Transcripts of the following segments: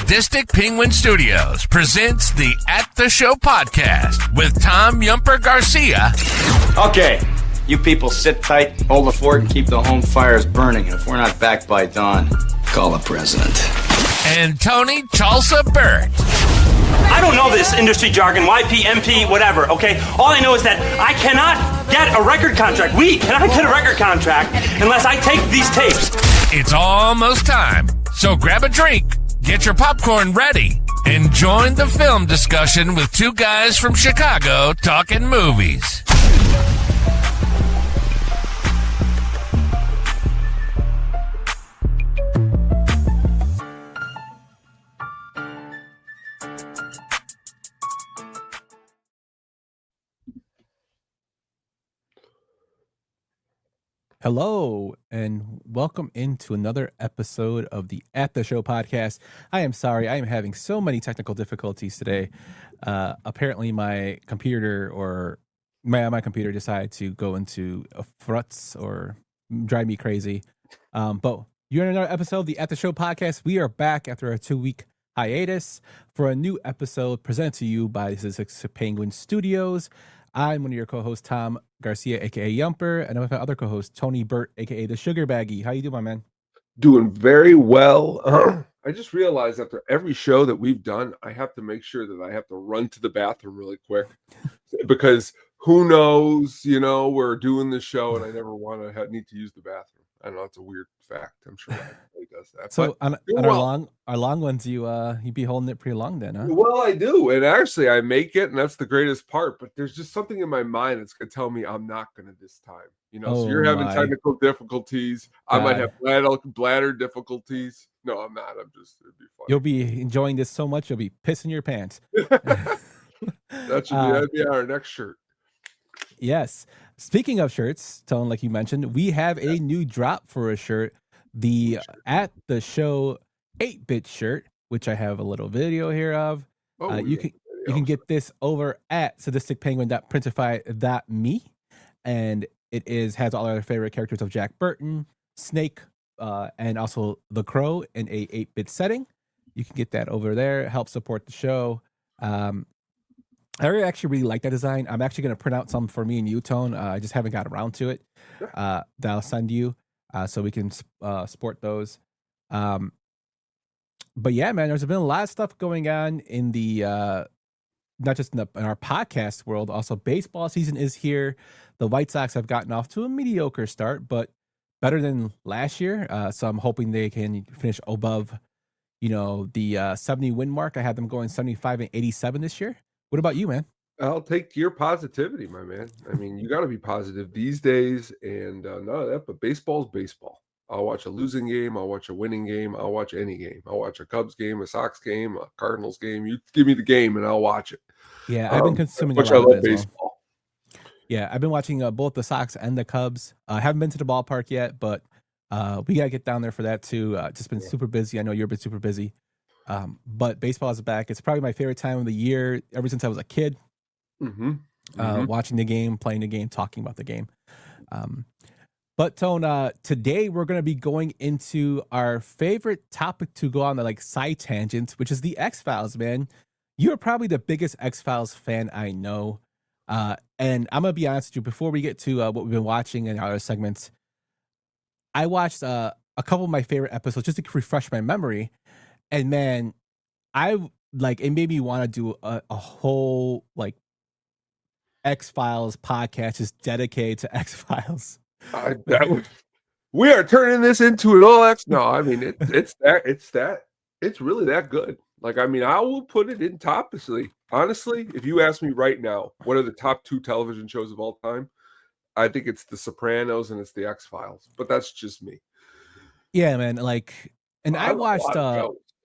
Sadistic Penguin Studios presents the At the Show podcast with Tom Yumper Garcia. Okay, you people sit tight, hold the fort, and keep the home fires burning. And if we're not back by dawn, call the president. And Tony Chalsa Burt. I don't know this industry jargon, YP, MP, whatever, okay? All I know is that I cannot get a record contract. We cannot get a record contract unless I take these tapes. It's almost time, so grab a drink, get your popcorn ready, and join the film discussion with two guys from Chicago talking movies. Hello, and welcome into another episode of the At the Show podcast. I am sorry, I am having so many technical difficulties today. Apparently, my computer decided to go into a frutz or drive me crazy. But you're in another episode of the At the Show podcast. We are back after a 2-week hiatus for a new episode presented to you by Sadistic Penguin Studios. I'm one of your co-hosts, Tom Garcia, aka Yumper, and I'm with my other co-host, Tony Burt, aka the Sugar Baggy. How you doing, my man? Doing very well. I just realized after every show that we've done, I have to make sure that I have to run to the bathroom really quick because who knows, we're doing the show and I never want to need to use the bathroom. I don't know, it's a weird fact. I'm sure everybody does that. So on our long ones, you be holding it pretty long then, huh? Well, I do, and actually I make it, and that's the greatest part. But there's just something in my mind that's gonna tell me I'm not gonna this time. So you're having technical difficulties. I might have bladder difficulties. No, I'm not. I'm just. It'd be fun. You'll be enjoying this so much, you'll be pissing your pants. That'd be our next shirt. Yes. Speaking of shirts, Tone, like you mentioned, we have a new drop for a shirt, the At the Show 8-bit shirt, which I have a little video here of. You can get this over at sadisticpenguin.printify.me, and it has all our favorite characters of Jack Burton, Snake, and also the Crow in a 8-bit setting. You can get that over there. Help support the show. I actually really like that design. I'm actually going to print out some for me and you, Tone. I just haven't got around to it. That I'll send you so we can sport those. But yeah, man, there's been a lot of stuff going on in the not just in our podcast world. Also, baseball season is here. The White Sox have gotten off to a mediocre start, but better than last year. So I'm hoping they can finish above, the 70-win mark. I had them going 75 and 87 this year. What about you, man? I'll take your positivity, my man. I mean, you got to be positive these days, and none of that. But baseball's baseball. I'll watch a losing game. I'll watch a winning game. I'll watch any game. I'll watch a Cubs game, a Sox game, a Cardinals game. You give me the game, and I'll watch it. Yeah, I've been consuming much a lot I love of baseball. Well. Yeah, I've been watching both the Sox and the Cubs. I haven't been to the ballpark yet, but we got to get down there for that too. Just been super busy. I know you've been super busy. But baseball is back. It's probably my favorite time of the year ever since I was a kid. Watching the game, playing the game, talking about the game. But Tone, today we're going to be going into our favorite topic to go on the side tangents, which is the X-Files, man. You're probably the biggest X-Files fan I know. And I'm going to be honest with you, before we get to what we've been watching in our segments, I watched a couple of my favorite episodes just to refresh my memory. And man, it made me want to do a whole X-Files podcast just dedicated to X-Files. We are turning this into an all X. No, I mean it's really that good. I will put it in top. Honestly, if you ask me right now, what are the top 2 television shows of all time? I think it's The Sopranos and it's the X-Files. But that's just me. Yeah, man. And I watched.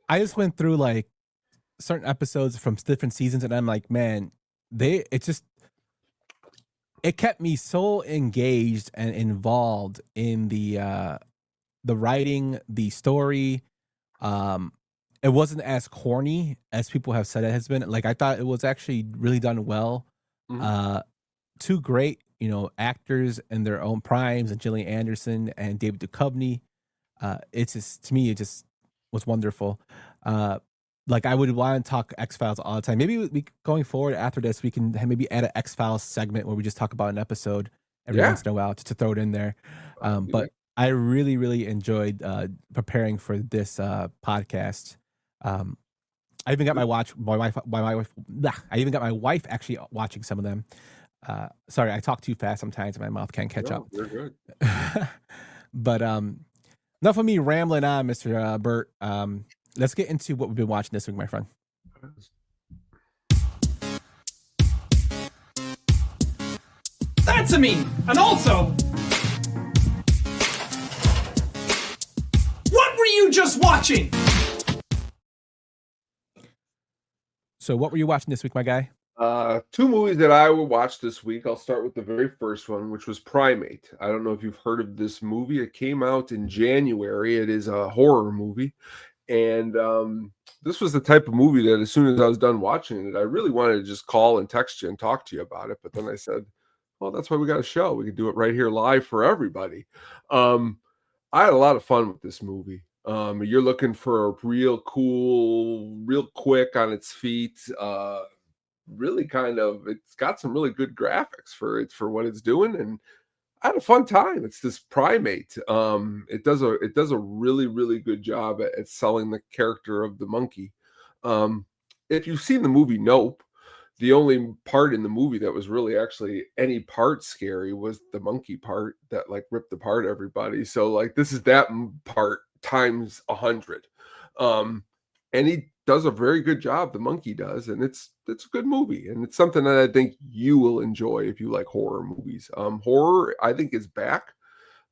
I just went through certain episodes from different seasons, and I'm like, man, it kept me so engaged and involved in the writing, the story. It wasn't as corny as people have said it has been. I thought it was actually really done well. Two great, actors in their own primes, and Gillian Anderson and David Duchovny. It's just, to me, it just was wonderful. like I would want to talk X-Files all the time. Maybe we going forward after this, we can maybe add an X-Files segment where we just talk about an episode every once in a while to throw it in there. But I really, really enjoyed preparing for this podcast. I even got my wife. I even got my wife actually watching some of them. Sorry, I talk too fast sometimes, and my mouth can't catch up. You're good. But enough of me rambling on, Mr. Burt. Let's get into what we've been watching this week, my friend. That's a me. And also, what were you just watching? So what were you watching this week, my guy? Two movies that I will watch this week. I'll start with the very first one, which was Primate. I don't know if you've heard of this movie. It came out in January. It is a horror movie. And this was the type of movie that as soon as I was done watching it, I really wanted to just call and text you and talk to you about it. But then I said, well, that's why we got a show. We could do it right here live for everybody. I had a lot of fun with this movie. You're looking for a real cool, real quick on its feet, really kind of, it's got some really good graphics for what it's doing, and I had a fun time. It's this Primate. It does a really, really good job at selling the character of the monkey. If you've seen the movie Nope, the only part in the movie that was really actually any part scary was the monkey part that like ripped apart everybody. So like this is that part times 100. And he does a very good job. The monkey does, and it's a good movie, and it's something that I think you will enjoy if you like horror movies. Horror, I think, is back.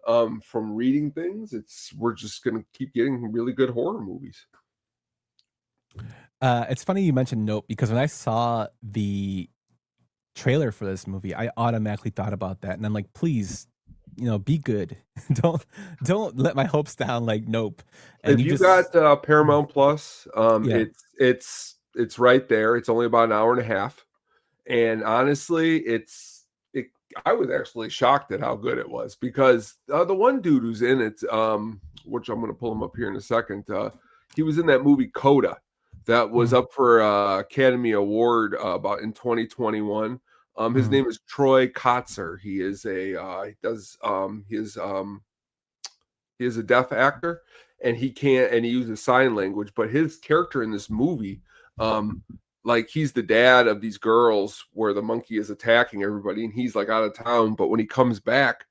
From reading things, we're just gonna keep getting really good horror movies. It's funny you mentioned Nope, because when I saw the trailer for this movie, I automatically thought about that, and I'm like, please, be good. don't let my hopes down like Nope. And if you got Paramount Plus, Yeah. it's right there. It's only about an hour and a half, and honestly, I was actually shocked at how good it was, because the one dude who's in it, which I'm going to pull him up here in a second, he was in that movie Coda that was up for Academy Award about in 2021. His name is Troy Kotzer. He is he is a deaf actor, and he uses sign language, but his character in this movie, like he's the dad of these girls where the monkey is attacking everybody, and he's like out of town, but when he comes back,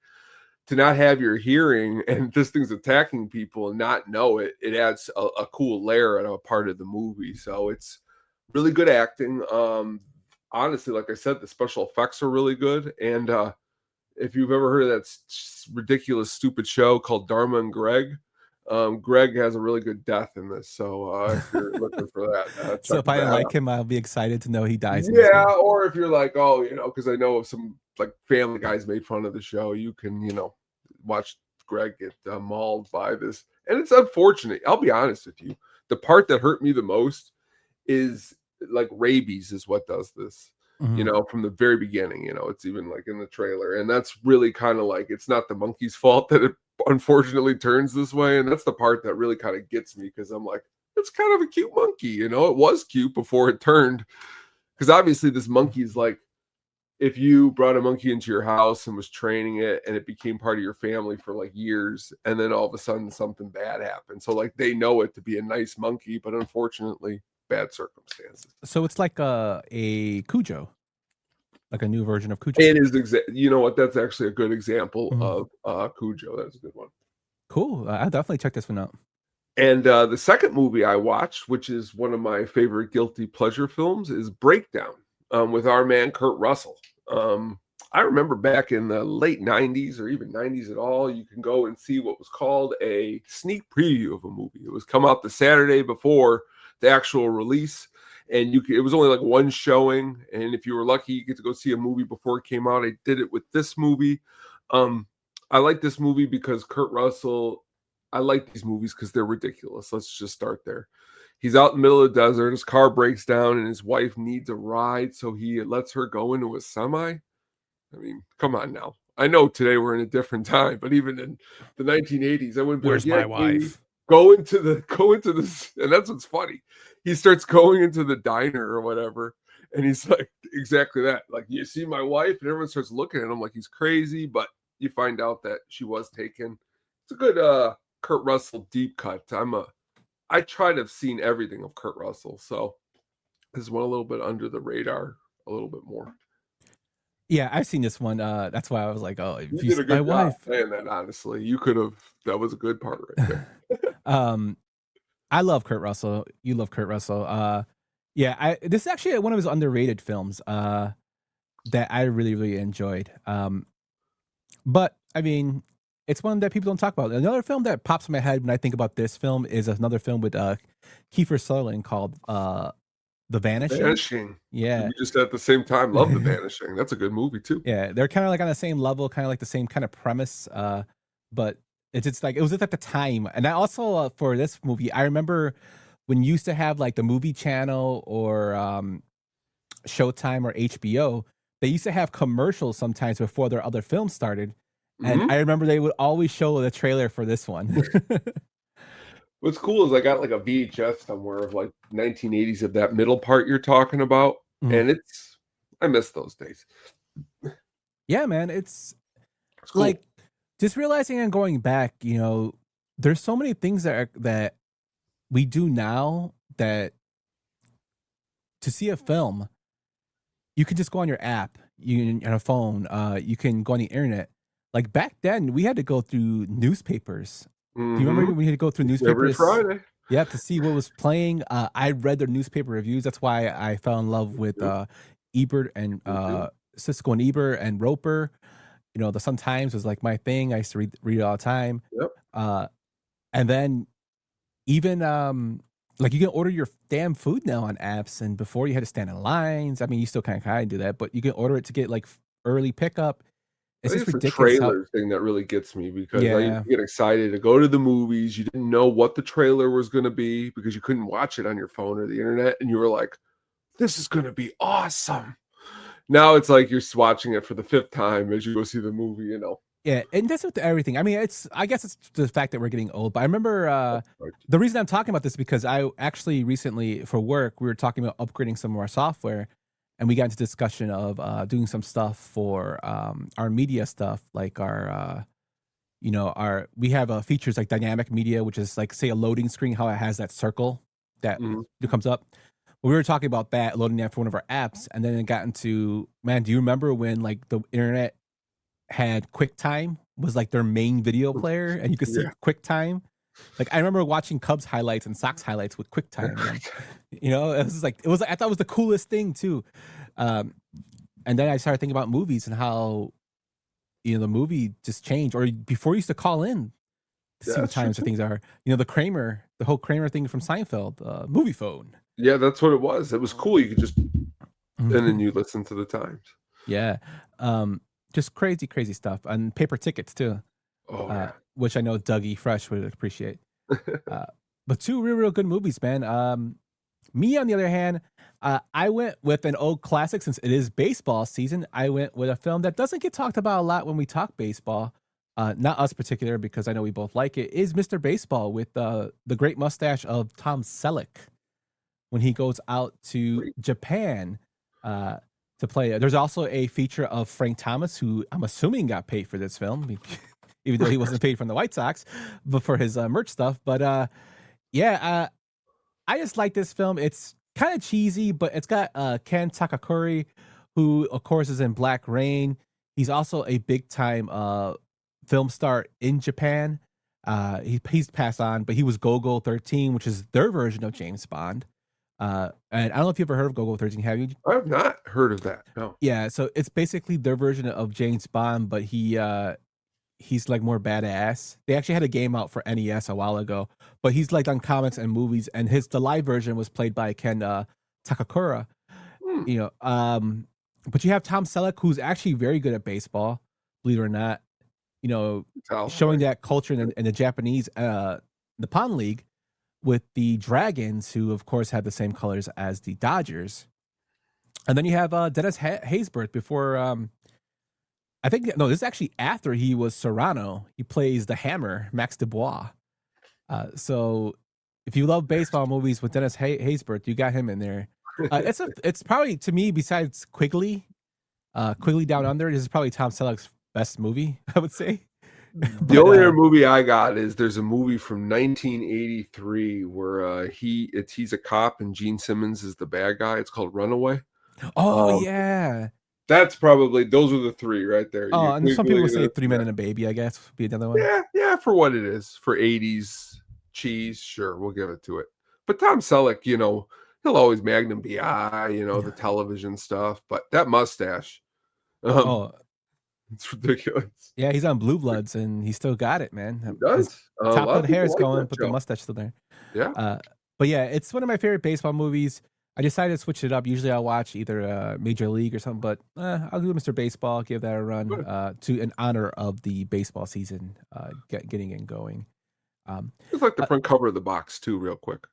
to not have your hearing and this thing's attacking people and not know it, it adds a cool layer and a part of the movie. So it's really good acting. Honestly, like I said, the special effects are really good. And if you've ever heard of that ridiculous, stupid show called Dharma and Greg, Greg has a really good death in this. So if you're looking for that, so if I like him, I'll be excited to know he dies. Yeah, or if you're like, oh, because I know some like Family Guys made fun of the show, you can, watch Greg get mauled by this. And it's unfortunate. I'll be honest with you. The part that hurt me the most is like rabies is what does this, from the very beginning. It's even like in the trailer. And that's really kind of like, it's not the monkey's fault that it unfortunately turns this way. And that's the part that really kind of gets me, because I'm like, it's kind of a cute monkey. It was cute before it turned. Because obviously this monkey is like, if you brought a monkey into your house and was training it and it became part of your family for like years, and then all of a sudden something bad happened. So like they know it to be a nice monkey, but unfortunately bad circumstances. So it's like a Cujo, like a new version of Cujo. It is you know what? That's actually a good example of Cujo. That's a good one. Cool. I'll definitely check this one out. And the second movie I watched, which is one of my favorite guilty pleasure films, is Breakdown with our man Kurt Russell. I remember back in the late 90s or even 90s at all, you can go and see what was called a sneak preview of a movie. It was come out the Saturday before the actual release, and it was only like one showing. And if you were lucky, you get to go see a movie before it came out. I did it with this movie. I like this movie because Kurt Russell, I like these movies because they're ridiculous. Let's just start there. He's out in the middle of the desert. His car breaks down and his wife needs a ride. So he lets her go into a semi. I mean, come on now. I know today we're in a different time, but even in the 1980s, I wouldn't be Where's like, my wife? Go into this. And that's what's funny. he starts going into the diner or whatever, and he's like, exactly that. Like, you see my wife, and everyone starts looking at him like he's crazy, but you find out that she was taken. It's a good Kurt Russell deep cut. I try to have seen everything of Kurt Russell, so this is one a little bit under the radar, a little bit more. Yeah, I've seen this one. That's why I was like, oh, if You did a good job wife saying that, honestly. You could have, that was a good part right there. I love Kurt Russell. You love Kurt Russell. Yeah, this is actually one of his underrated films that I really, really enjoyed. But I mean, it's one that people don't talk about. Another film that pops in my head when I think about this film is another film with Kiefer Sutherland called The Vanishing. Yeah. You just at the same time love The Vanishing. That's a good movie too. Yeah, they're kind of like on the same level, kind of like the same kind of premise. But it's just like, it was just at the time. And I also, for this movie, I remember when you used to have like the movie channel or Showtime or HBO, they used to have commercials sometimes before their other films started. And I remember they would always show the trailer for this one. What's cool is I got like a VHS somewhere of like 1980s of that middle part you're talking about. And I miss those days. Yeah, man. It's cool. Like just realizing and going back, you know, there's so many things that we do now that to see a film, you can just go on your app, on a phone, you can go on the internet. Like back then, we had to go through newspapers. Do you remember when we had to go through newspapers? Every Friday. Yeah, to see what was playing. I read their newspaper reviews. That's why I fell in love with Ebert and Siskel and Ebert and Roper. You know, the Sun Times was like my thing. I used to read it all the time. Yep. And then even like you can order your damn food now on apps. And before you had to stand in lines. I mean, you still kind of do that, but you can order it to get like early pickup. It's just ridiculous. The trailer thing that really gets me because I used to get excited to go to the movies. You didn't know what the trailer was going to be because you couldn't watch it on your phone or the internet. And you were like, this is going to be awesome. Now it's like you're watching it for the 5th time as you go see the movie, you know. Yeah, and that's with everything. I mean, I guess it's the fact that we're getting old. But I remember the reason I'm talking about this because I actually recently for work, we were talking about upgrading some of our software. And we got into discussion of doing some stuff for our media stuff, like we have features like dynamic media, which is like, say, a loading screen, how it has that circle that comes up. Well, we were talking about that, loading that for one of our apps. And then it got into, man, do you remember when like the internet had QuickTime was like their main video player and you could see QuickTime? Like I remember watching Cubs highlights and Sox highlights with QuickTime. You know, I thought it was the coolest thing too. And then I started thinking about movies and how, you know, the movie just changed. Or before you used to call in to see what times the things are. You know, the whole Kramer thing from Seinfeld, movie phone. Yeah, that's what it was. It was cool. You could just, and then you listen to the times. Yeah. Just crazy stuff. And paper tickets too. Which I know Dougie Fresh would appreciate. But 2 real good movies, man. Me, on the other hand, I went with an old classic since it is baseball season. I went with a film that doesn't get talked about a lot when we talk baseball. Not us particular, because I know we both like it, is Mr. Baseball with the great mustache of Tom Selleck when he goes out to Japan to play. There's also a feature of Frank Thomas, who I'm assuming got paid for this film, even though he wasn't paid from the White Sox, but for his merch stuff. But I just like this film. It's kind of cheesy, but it's got Ken Takakuri, who of course is in Black Rain. He's also a big time film star in Japan. He's passed on, but he was Gogol 13, which is their version of James Bond. And I don't know if you've ever heard of Gogol 13. Have you? I have not heard of that. No. Yeah, so it's basically their version of James Bond, but he's like more badass. They actually had a game out for NES a while ago, but he's like on comics and movies, and the live version was played by Ken Takakura. You know, but you have Tom Selleck, who's actually very good at baseball, believe it or not. You know, showing that culture in the Japanese Nippon League with the Dragons, who of course have the same colors as the Dodgers. And then you have Dennis Haysbert before. I think this is actually after he was Serrano. He plays the Hammer, Max Dubois. So If you love baseball movies with Dennis Haysbert, you got him in there. It's probably, to me, besides Quigley Down Under, this is probably Tom Selleck's best movie, I would say. The only other movie I got is there's a movie from 1983 where he's a cop and Gene Simmons is the bad guy. It's called Runaway. Oh, yeah. That's probably, those are the three right there. Oh, and some people would say 3 Men and a Baby, I guess, would be another one. Yeah, for what it is. For 80s cheese, sure, we'll give it to it. But Tom Selleck, he'll always Magnum PI, the television stuff. But that mustache, it's ridiculous. Yeah, he's on Blue Bloods, and he still got it, man. He does. His top of the hair is like going, that but show. the mustache still there. Yeah. But yeah, it's one of my favorite baseball movies. I decided to switch it up. Usually I'll watch either Major League or something, but I'll do Mr. Baseball, give that a run in honor of the baseball season getting and going. It's like the front cover of the box, too, real quick.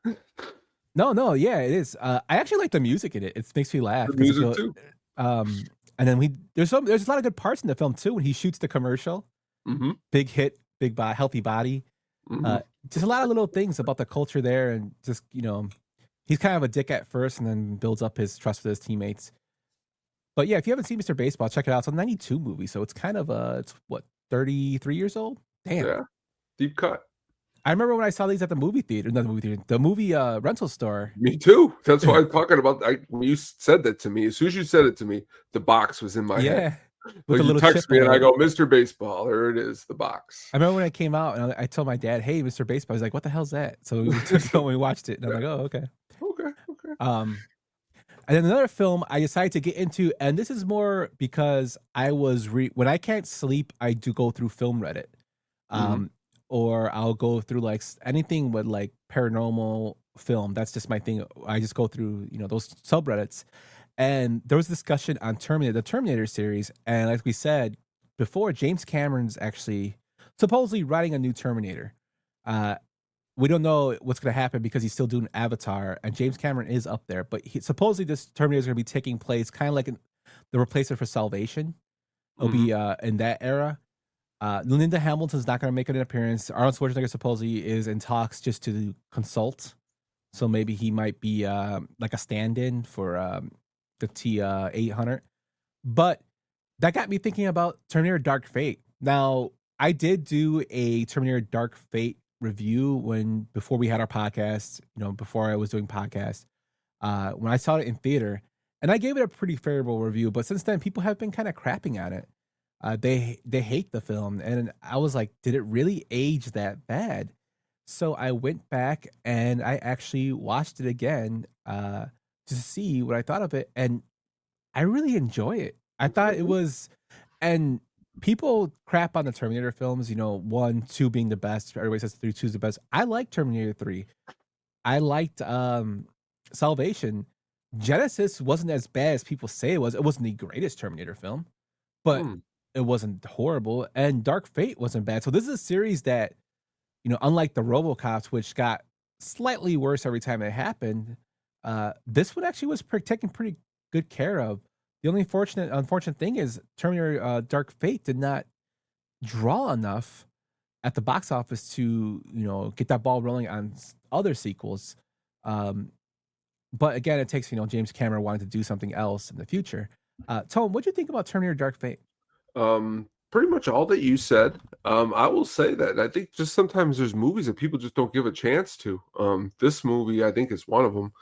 No, yeah, it is. I actually like the music in it. It makes me laugh. The music, too. And then there's a lot of good parts in the film, too, when he shoots the commercial. Mm-hmm. Big hit, healthy body. Mm-hmm. Just a lot of little things about the culture there, and just, he's kind of a dick at first and then builds up his trust with his teammates. But yeah, if you haven't seen Mr. Baseball, check it out. It's a 92 movie, so it's kind of 33 years old? Damn. Yeah. Deep cut. I remember when I saw these at the movie theater, not the movie theater, the movie rental store. Me too. That's what I'm talking about. When you said that to me, as soon as you said it to me, the box was in my head. With Like a you little text chip me on and I it. go, Mr. Baseball, there it is, the box. I remember when it came out, and I told my dad, "Hey, Mr. Baseball." He's like, "What the hell's that?" So we took it when we watched it, and I'm like, "Oh, okay." Okay. And then another film I decided to get into, and this is more because I was when I can't sleep, I do go through film Reddit, or I'll go through like anything with like paranormal film. That's just my thing. I just go through those subreddits, and there was discussion on the Terminator series, and like we said before, James Cameron's actually supposedly writing a new Terminator. We don't know what's going to happen because he's still doing Avatar, and James Cameron is up there. But supposedly this Terminator is going to be taking place kind of like the replacement for Salvation. It'll be in that era. Linda Hamilton's not going to make an appearance. Arnold Schwarzenegger supposedly is in talks just to consult. So maybe he might be like a stand-in for the T-800. But that got me thinking about Terminator Dark Fate. Now, I did do a Terminator Dark Fate review before we had our podcast, before I was doing podcasts, when I saw it in theater, and I gave it a pretty favorable review. But since then, people have been kind of crapping on it. They hate the film, and I was like, did it really age that bad? So I went back and I actually watched it again to see what I thought of it, and I really enjoy it. I thought it was, and people crap on the Terminator films, 1, 2 being the best. Everybody says 3, 2 is the best. I like Terminator 3. I liked Salvation. Genesis wasn't as bad as people say it was. It wasn't the greatest Terminator film, but it wasn't horrible. And Dark Fate wasn't bad. So this is a series that, unlike the RoboCops, which got slightly worse every time it happened, this one actually was taken pretty good care of. The only unfortunate thing is Terminator Dark Fate did not draw enough at the box office to, get that ball rolling on other sequels. But again, it takes, James Cameron wanting to do something else in the future. Tom, what do you think about Terminator Dark Fate? Pretty much all that you said. I will say that I think just sometimes there's movies that people just don't give a chance to. This movie, I think, is one of them.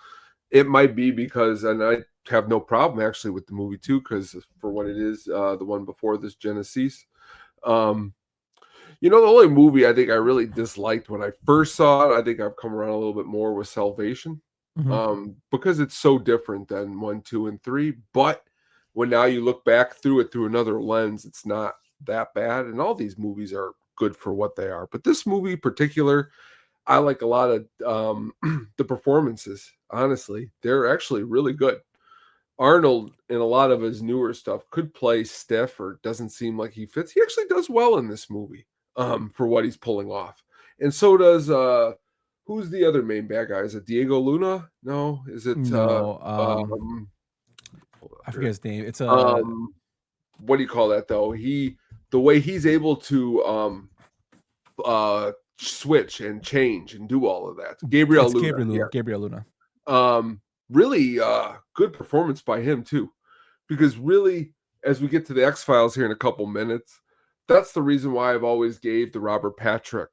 It might be because, and I have no problem actually with the movie too, because for what it is, the one before this, Genesis. The only movie I think I really disliked when I first saw it, I think I've come around a little bit more, was Salvation. Because it's so different than 1, 2, and 3. But when now you look back through it through another lens, it's not that bad. And all these movies are good for what they are. But this movie in particular, I like a lot of the performances. Honestly, they're actually really good. Arnold, in a lot of his newer stuff, could play stiff or doesn't seem like he fits. He actually does well in this movie for what he's pulling off. And so does who's the other main bad guy? Is it Diego Luna? No, is it No, I forget his name. It's what do you call that though? The way he's able to switch and change and do all of that. Gabriel Luna. Gabriel Luna. Really good performance by him too, because really, as we get to the X-Files here in a couple minutes, that's the reason why I've always gave the Robert Patrick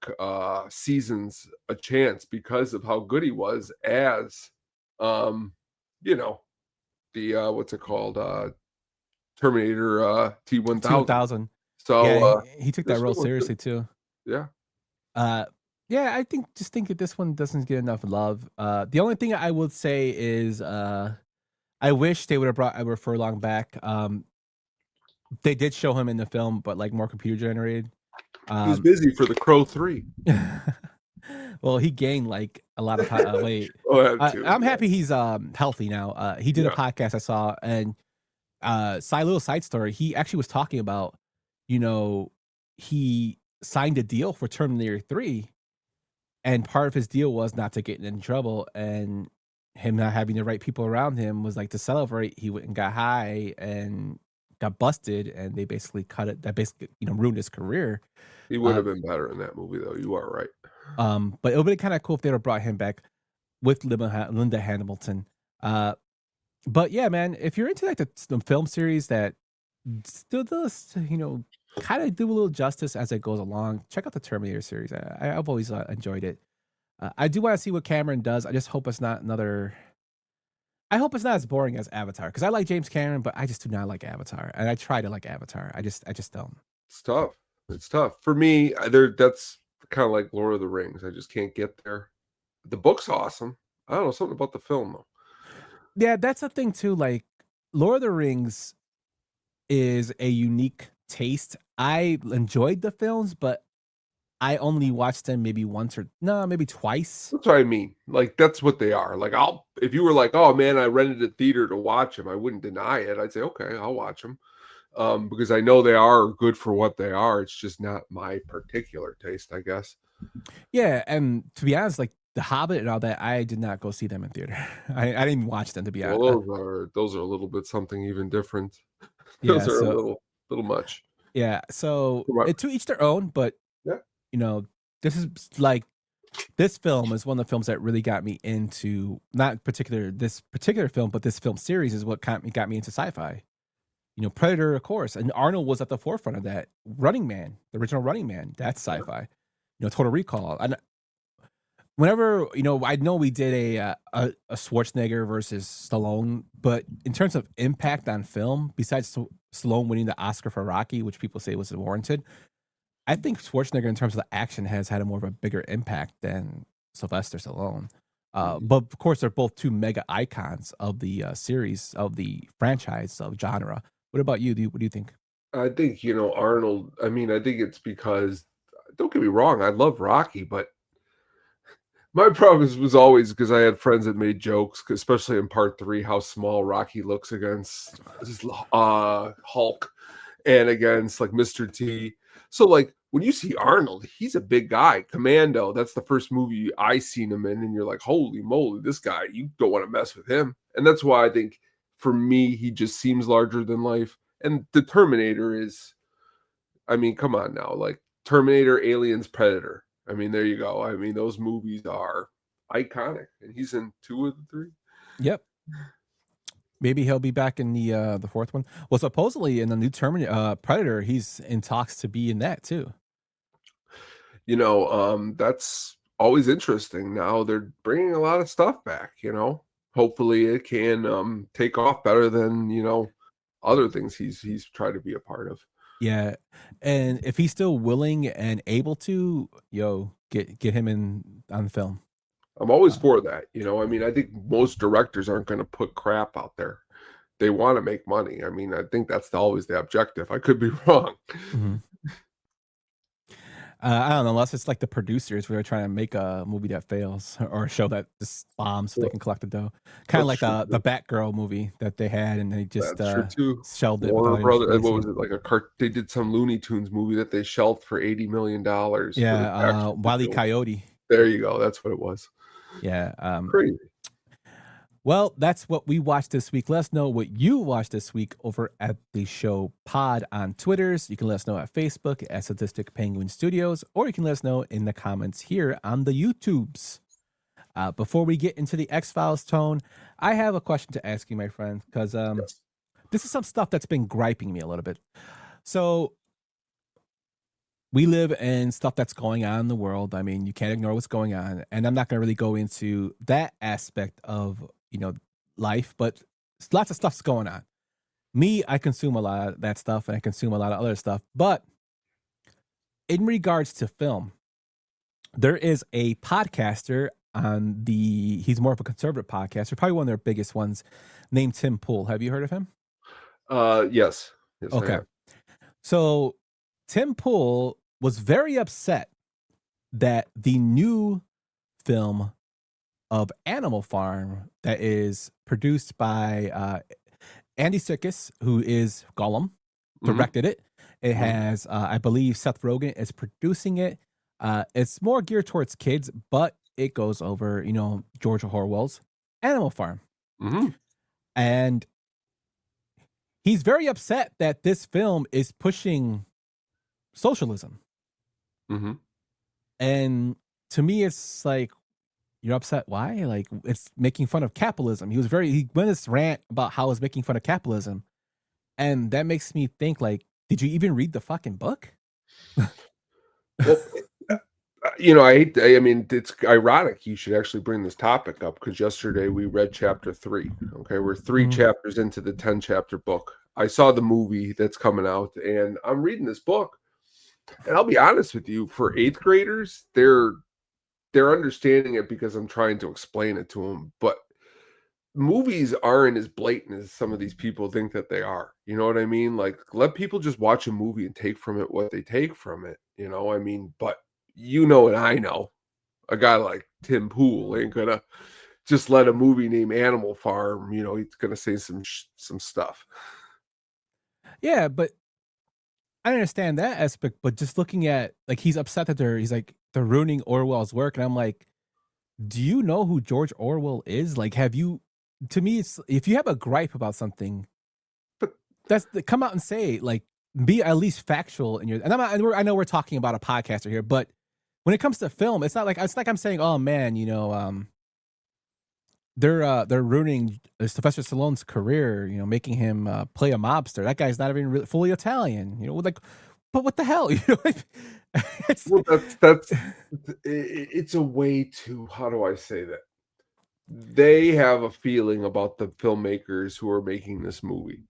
seasons a chance, because of how good he was as, you know, the what's it called, Terminator T-1000. T-1000. So yeah, he took that role seriously too. Yeah. Yeah, I think that this one doesn't get enough love. The only thing I would say is I wish they would have brought Edward Furlong back. They did show him in the film, but like more computer generated. He was busy for The Crow 3. Well, he gained like a lot of weight. I'm happy he's healthy now. He did a podcast I saw, and little side story. He actually was talking about, he signed a deal for Terminator 3, and part of his deal was not to get in trouble, and him not having the right people around him was like to celebrate. He went and got high and got busted, and they basically cut it. That basically, ruined his career. He would have been better in that movie, though. You are right. But it would have been kind of cool if they would have brought him back with Linda Hamilton. But yeah, man, if you're into like the film series that still does, kind of do a little justice as it goes along, check out the Terminator series. I've always enjoyed it. I do want to see what Cameron does. I just hope it's not another. I hope it's not as boring as Avatar, because I like James Cameron, but I just do not like Avatar, and I try to like Avatar. I just don't. It's tough. It's tough for me. That's kind of like Lord of the Rings. I just can't get there. The book's awesome. I don't know, something about the film though. Yeah, that's the thing too. Like, Lord of the Rings is a unique taste. I enjoyed the films, but I only watched them maybe once maybe twice. That's what I mean. Like, that's what they are. Like, if you were like, oh man, I rented a theater to watch them, I wouldn't deny it. I'd say, okay, I'll watch them. Because I know they are good for what they are. It's just not my particular taste, I guess. Yeah, and to be honest, like The Hobbit and all that, I did not go see them in theater. I didn't even watch them, to be honest. Well, those are a little bit something even different. Yeah, those are a little much. Yeah, so to each their own, but this is like, this film is one of the films that really got me into this particular film, but this film series is what got me into sci-fi. Predator, of course, and Arnold was at the forefront of that. Running Man, the original Running Man, that's sci-fi. Total Recall. And whenever, I know we did a Schwarzenegger versus Stallone, but in terms of impact on film, besides Stallone winning the Oscar for Rocky, which people say was warranted, I think Schwarzenegger, in terms of the action, has had a more of a bigger impact than Sylvester Stallone. But of course, they're both two mega icons of the series, of the franchise, of genre. What about you? What do you think? I think, Arnold, I think it's because, don't get me wrong, I love Rocky, but my problem was always because I had friends that made jokes, especially in part 3, how small Rocky looks against Hulk and against like Mr. T. So like when you see Arnold, he's a big guy. Commando, that's the first movie I seen him in, and you're like, holy moly, this guy, you don't want to mess with him. And that's why I think for me, he just seems larger than life. And the Terminator is, come on now, like Terminator, Aliens, Predator. There you go. Those movies are iconic, and he's in 2 of the 3. Yep. Maybe he'll be back in the 4th one. Well, supposedly in the new Terminator, Predator, he's in talks to be in that too. That's always interesting. Now they're bringing a lot of stuff back. Hopefully it can take off better than other things he's tried to be a part of. Yeah, and if he's still willing and able to, get him on film. I'm always for that. I think most directors aren't going to put crap out there. They want to make money. I think that's always the objective. I could be wrong. Mm-hmm. I don't know, unless it's like the producers where they're trying to make a movie that fails or a show that just bombs so they can collect the dough. Kind of like the Batgirl movie that they had, and they just shelved it. Warner Brothers, what was it, like they did some Looney Tunes movie that they shelved for $80 million. Yeah, Wile E. Coyote. There you go. That's what it was. Yeah. Crazy. Well, that's what we watched this week. Let us know what you watched this week over at the show pod on Twitters. You can let us know at Facebook at Sadistic Penguin Studios, or you can let us know in the comments here on the YouTubes. Before we get into the X-Files tone, I have a question to ask you, my friend, because this is some stuff that's been griping me a little bit. So we live in stuff that's going on in the world. I mean, you can't ignore what's going on. And I'm not going to really go into that aspect of, life, but lots of stuff's going on. Me, I consume a lot of that stuff and I consume a lot of other stuff. But in regards to film, there is a podcaster he's more of a conservative podcaster, probably one of their biggest ones, named Tim Pool. Have you heard of him? Yes. Okay. So Tim Pool was very upset that the new film of Animal Farm that is produced by Andy Serkis, who is Gollum, directed it. It has, I believe, Seth Rogen is producing it. It's more geared towards kids, but it goes over, George Orwell's Animal Farm. And he's very upset that this film is pushing socialism. And to me, it's like, you're upset. Why? Like, it's making fun of capitalism. He went this rant about how it's making fun of capitalism. And that makes me think, like, did you even read the fucking book? Well, I mean, it's ironic you should actually bring this topic up, because yesterday we read chapter 3. Okay, we're 3 chapters into the 10-chapter book. I saw the movie that's coming out, and I'm reading this book. And I'll be honest with you, for 8th graders, they're understanding it because I'm trying to explain it to them. But movies aren't as blatant as some of these people think that they are. You know what I mean? Like, let people just watch a movie and take from it what they take from it. I mean, but and I know, a guy like Tim Pool ain't gonna just let a movie named Animal Farm, he's gonna say some stuff. Yeah, but I understand that aspect, but just looking at, like, he's upset that they're ruining Orwell's work. And I'm like, do you know who George Orwell is? Like, to me, it's, if you have a gripe about something, but come out and say, like, be at least factual in your, and I know we're talking about a podcaster here, but when it comes to film, it's like I'm saying, oh man, they're ruining Sylvester Stallone's career, making him play a mobster. That guy's not even really fully Italian, like, but what the hell? It's it's a way to, how do I say that? They have a feeling about the filmmakers who are making this movie.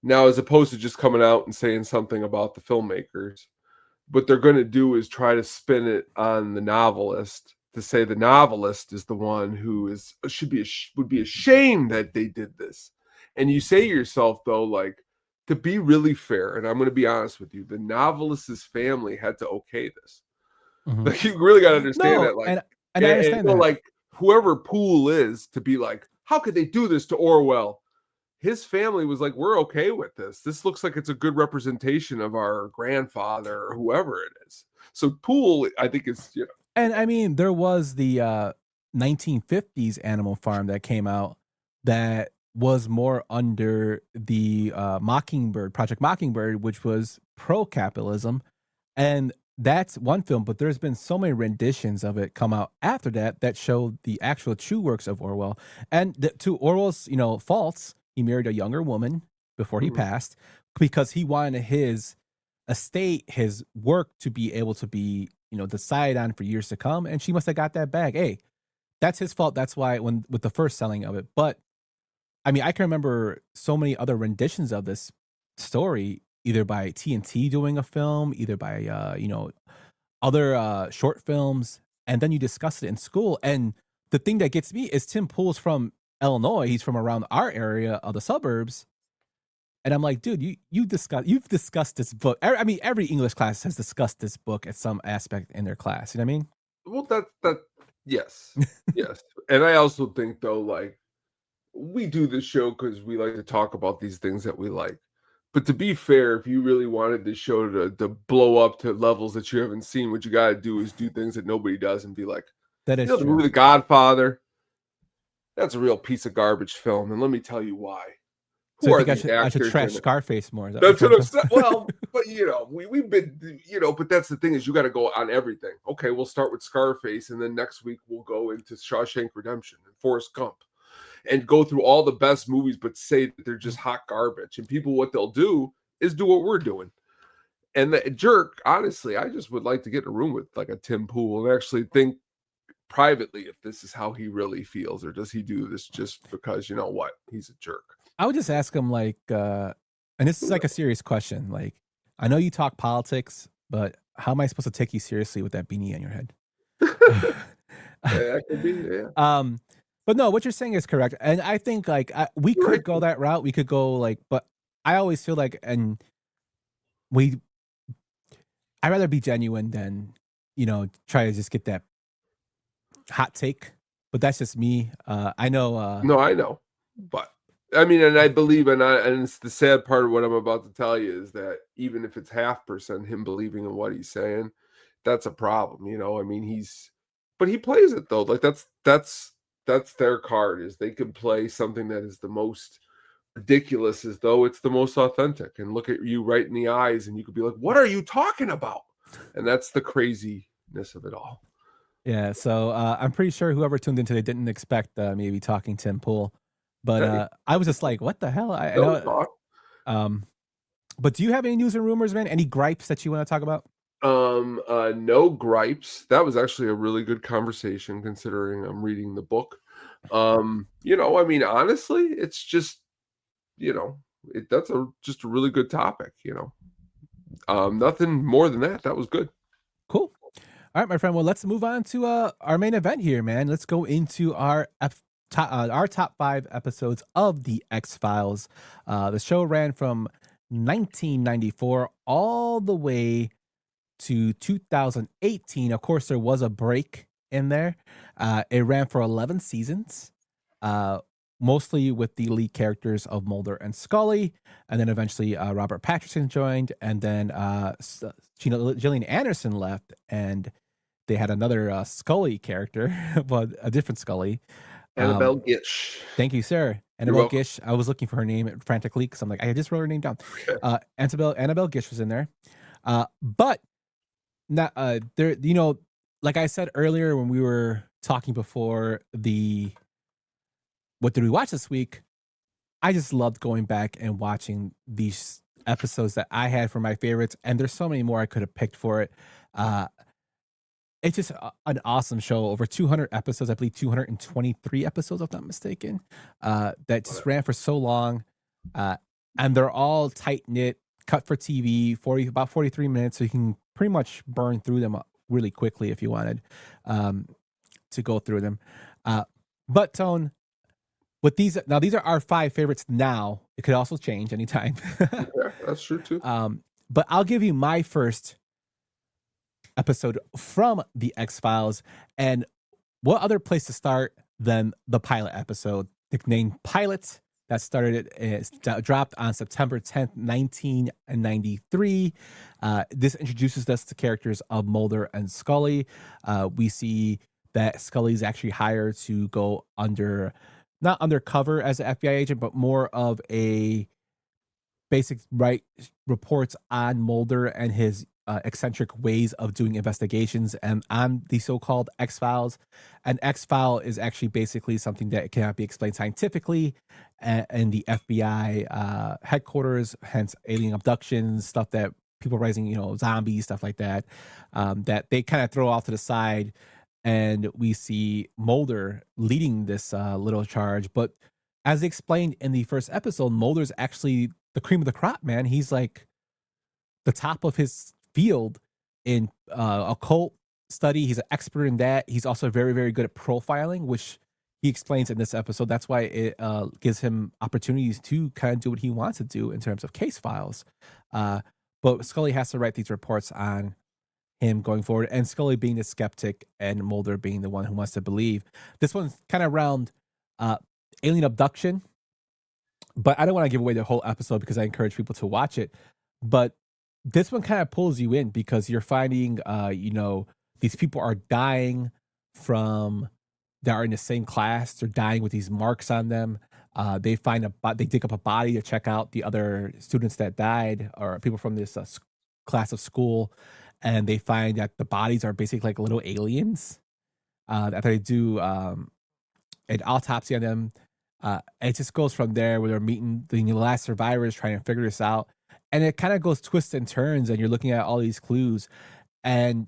Now, as opposed to just coming out and saying something about the filmmakers, what they're going to do is try to spin it on the novelist, to say the novelist is the one who would be ashamed that they did this. And you say to yourself, though, like, to be really fair, and I'm going to be honest with you, the novelist's family had to okay this. Like, you really got to understand that. Like, and I understand that. Like, whoever Poole is, to be like, how could they do this to Orwell? His family was like, we're okay with this. This looks like it's a good representation of our grandfather or whoever it is. So Poole, I think, is, And I mean, there was the 1950s Animal Farm that came out that was more under the Project Mockingbird, which was pro-capitalism. And that's one film, but there's been so many renditions of it come out after that show the actual true works of Orwell. And to Orwell's, faults, he married a younger woman before he passed, because he wanted his estate, his work, to be able to be, decided on for years to come. And she must have got that bag. Hey, that's his fault. That's why with the first selling of it. But I mean, I can remember so many other renditions of this story, either by TNT doing a film, either by, other short films. And then you discuss it in school. And the thing that gets me is Tim Pool's from Illinois. He's from around our area of the suburbs. And I'm like, dude, you've discussed this book. I mean, every English class has discussed this book at some aspect in their class. You know what I mean? Well, yes. Yes. And I also think, though, like, we do this show because we like to talk about these things that we like. But to be fair, if you really wanted this show to blow up to levels that you haven't seen, what you got to do is do things that nobody does and be like, that is the movie The Godfather. That's a real piece of garbage film, and let me tell you why. So Who I are think the I should actors trash in it? Scarface more. Is that That's what what I'm you're saying. Well, but we've been, but that's the thing is you got to go on everything. Okay, we'll start with Scarface, and then next week we'll go into Shawshank Redemption and Forrest Gump, and go through all the best movies, but say that they're just hot garbage. And people, what they'll do is do what we're doing. And the jerk, honestly, I just would like to get in a room with like a Tim Pool and actually think privately if this is how he really feels, or does he do this just because you know what, he's a jerk. I would just ask him like, and this is like a serious question. Like, I know you talk politics, but how am I supposed to take you seriously with that beanie on your head? That could be, yeah. But no, what you're saying is correct, and I think like we could go that route. We could go like, but I always feel like, and I'd rather be genuine than try to just get that hot take. But that's just me. I know. No, I know, but I mean, and I believe, and it's the sad part of what I'm about to tell you is that even if it's 0.5% him believing in what he's saying, that's a problem. I mean, but he plays it though. Like that's their card, is they can play something that is the most ridiculous as though it's the most authentic, and look at you right in the eyes, and you could be like, "What are you talking about?" And that's the craziness of it all. Yeah, so I'm pretty sure whoever tuned in today didn't expect me to be talking Tim Pool, but I was just like, "What the hell?" I know. But do you have any news and rumors, man? Any gripes that you want to talk about? No gripes. That was actually a really good conversation considering I'm reading the book. I mean, honestly, it's just, that's just a really good topic, nothing more than that. That was good. Cool. All right, my friend. Well, let's move on to our main event here, man. Let's go into our top 5 episodes of The X-Files. The show ran from 1994 all the way to 2018. Of course, there was a break in there. It ran for 11 seasons, mostly with the lead characters of Mulder and Scully, and then eventually Robert Pattinson joined, and then Gillian Anderson left, and they had another Scully character, but a different Scully. Annabelle Gish. Thank you, sir. Annabelle Gish. I was looking for her name frantically because I'm like, I just wrote her name down. Okay. Annabelle Gish was in there, but not there. Like I said earlier when we were talking before what did we watch this week? I just loved going back and watching these episodes that I had for my favorites, and there's so many more I could have picked for it. It's just an awesome show. Over 200 episodes, I believe 223 episodes, if I'm not mistaken, that just ran for so long. And they're all tight-knit, cut for TV, about 43 minutes, so you can pretty much burn through them really quickly if you wanted to go through them. But, Tone, with these are our 5 favorites now. It could also change anytime. Yeah, that's true, too. But I'll give you my first episode from The X-Files, and what other place to start than the pilot episode, nicknamed Pilot, that dropped on September 10th, 1993. This introduces us to characters of Mulder and Scully. We see that Scully's actually hired to go not undercover as an FBI agent, but more of a basic reports on Mulder and his eccentric ways of doing investigations and on the so-called X-Files. An X-File is actually basically something that cannot be explained scientifically, and the FBI headquarters, hence alien abductions, stuff that people raising, zombies, stuff like that, that they kind of throw off to the side. And we see Mulder leading this little charge. But as explained in the first episode, Mulder's actually the cream of the crop, man. He's like the top of his field in occult study. He's an expert in that. He's also very, very good at profiling, which he explains in this episode. That's why it gives him opportunities to kind of do what he wants to do in terms of case files. But Scully has to write these reports on him going forward, and Scully being the skeptic and Mulder being the one who wants to believe. This one's kind of around alien abduction, but I don't want to give away the whole episode because I encourage people to watch it. But this one kind of pulls you in because you're finding, these people are dying from that are in the same class. They're dying with these marks on them. They dig up a body to check out the other students that died or people from this class of school, and they find that the bodies are basically like little aliens. After they do an autopsy on them, it just goes from there where they're meeting the last survivors trying to figure this out, and it kind of goes twists and turns, and you're looking at all these clues, and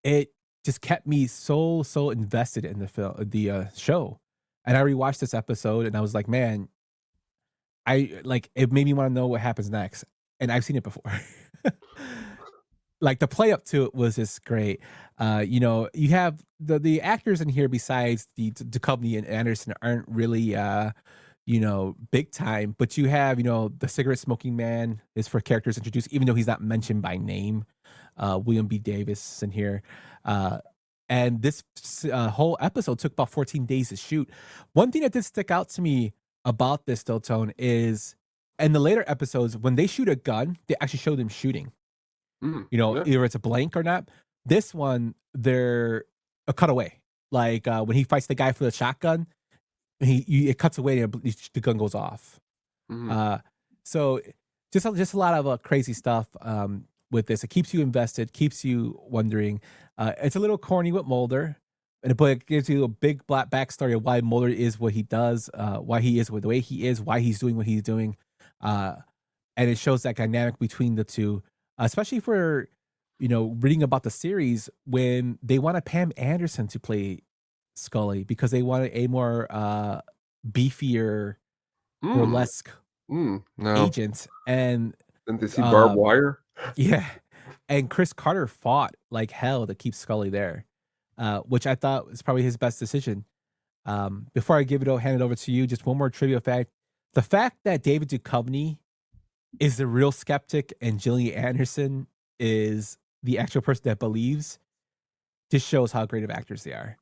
it just kept me so invested in the show. And I rewatched this episode, and I was like, man, it made me want to know what happens next, and I've seen it before. Like the play up to it was just great. You have the actors in here besides the Duchovny and Anderson aren't really big time, but you have the cigarette smoking man is for characters introduced, even though he's not mentioned by name. William B. Davis in here. And this whole episode took about 14 days to shoot. One thing that did stick out to me about this, though, Tone, is in the later episodes, when they shoot a gun, they actually show them shooting. Either it's a blank or not. This one, they're a cutaway. Like when he fights the guy for the shotgun, it cuts away and the gun goes off. So just a lot of crazy stuff with this. It keeps you invested, keeps you wondering. It's a little corny with Mulder, but it gives you a big black backstory of why Mulder is what he does, why he is the way he is, why he's doing what he's doing. And it shows that dynamic between the two, especially for, reading about the series when they wanted Pam Anderson to play Scully because they wanted a more beefier, burlesque agent. And didn't they see barbed wire? Yeah. And Chris Carter fought like hell to keep Scully there, which I thought was probably his best decision. Before I hand it over to you, just one more trivia fact. The fact that David Duchovny is the real skeptic and Gillian Anderson is the actual person that believes just shows how great of actors they are.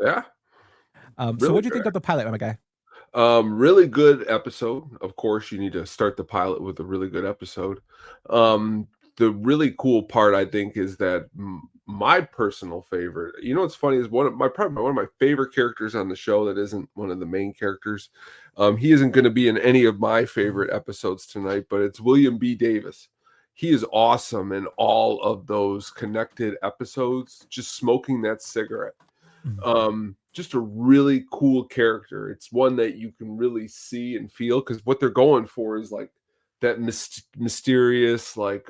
Yeah. So what do you think of the pilot, my guy? Really good episode. Of course, you need to start the pilot with a really good episode. The really cool part, I think, is that my personal favorite, what's funny is one of my favorite characters on the show that isn't one of the main characters. He isn't going to be in any of my favorite episodes tonight, but it's William B. Davis. He is awesome in all of those connected episodes, just smoking that cigarette. Just a really cool character. It's one that you can really see and feel because what they're going for is like that mysterious, like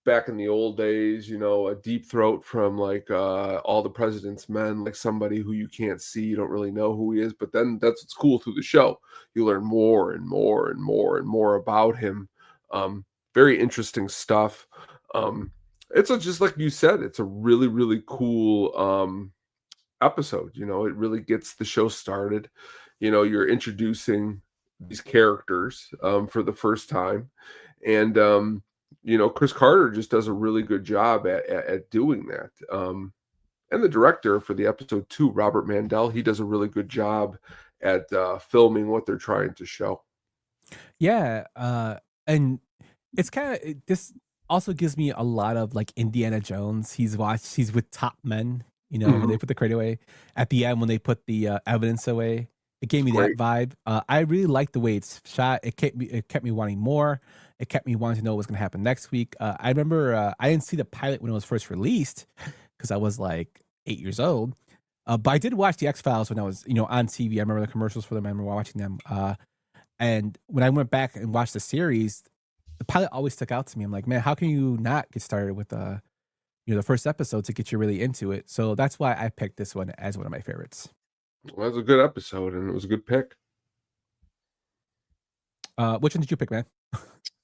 back in the old days, a deep throat from like All the President's Men, like somebody who you can't see, you don't really know who he is. But then that's what's cool through the show. You learn more and more and more and more about him. Very interesting stuff. It's just like you said, it's a really, really cool episode. It really gets the show started. You're introducing these characters for the first time, and Chris Carter just does a really good job at doing that. And the director for the episode too, Robert Mandel, he does a really good job at filming what they're trying to show. Yeah, and it's kind of this also gives me a lot of like Indiana Jones. He's with top men. When they put the crate away at the end, when they put the evidence away, it gave me that vibe. I really liked the way it's shot. It kept me wanting more. It kept me wanting to know what's going to happen next week. I remember I didn't see the pilot when it was first released because I was like 8 years old. But I did watch the X-Files when I was, on TV. I remember the commercials for them. I remember watching them. And when I went back and watched the series, the pilot always stuck out to me. I'm like, man, how can you not get started with the first episode to get you really into it? So that's why I picked this one as one of my favorites. Well, it was a good episode, and it was a good pick. Which one did you pick, man?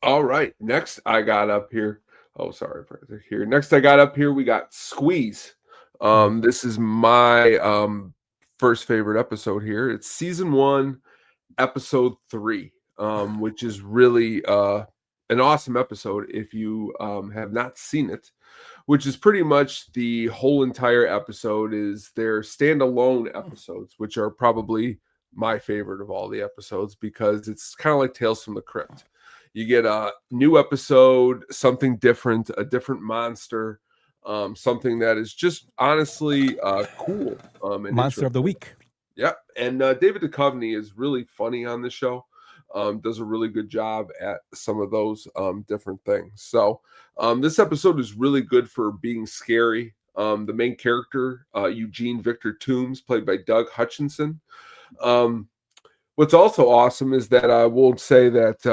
All right. Next, I got up here. Oh, sorry. Here. Next, I got up here. We got Squeeze. This is my first favorite episode here. It's season 1, episode 3, which is really an awesome episode if you have not seen it, which is pretty much the whole entire episode is their standalone episodes, which are probably my favorite of all the episodes because it's kind of like Tales from the Crypt. You get a new episode, something different, a different monster. something that is just honestly cool. And Monster of the Week. Yeah, and David Duchovny is really funny on the show. Does a really good job at some of those different things. So this episode is really good for being scary. The main character, Eugene Victor Toombs, played by Doug Hutchinson. What's also awesome is that I won't say that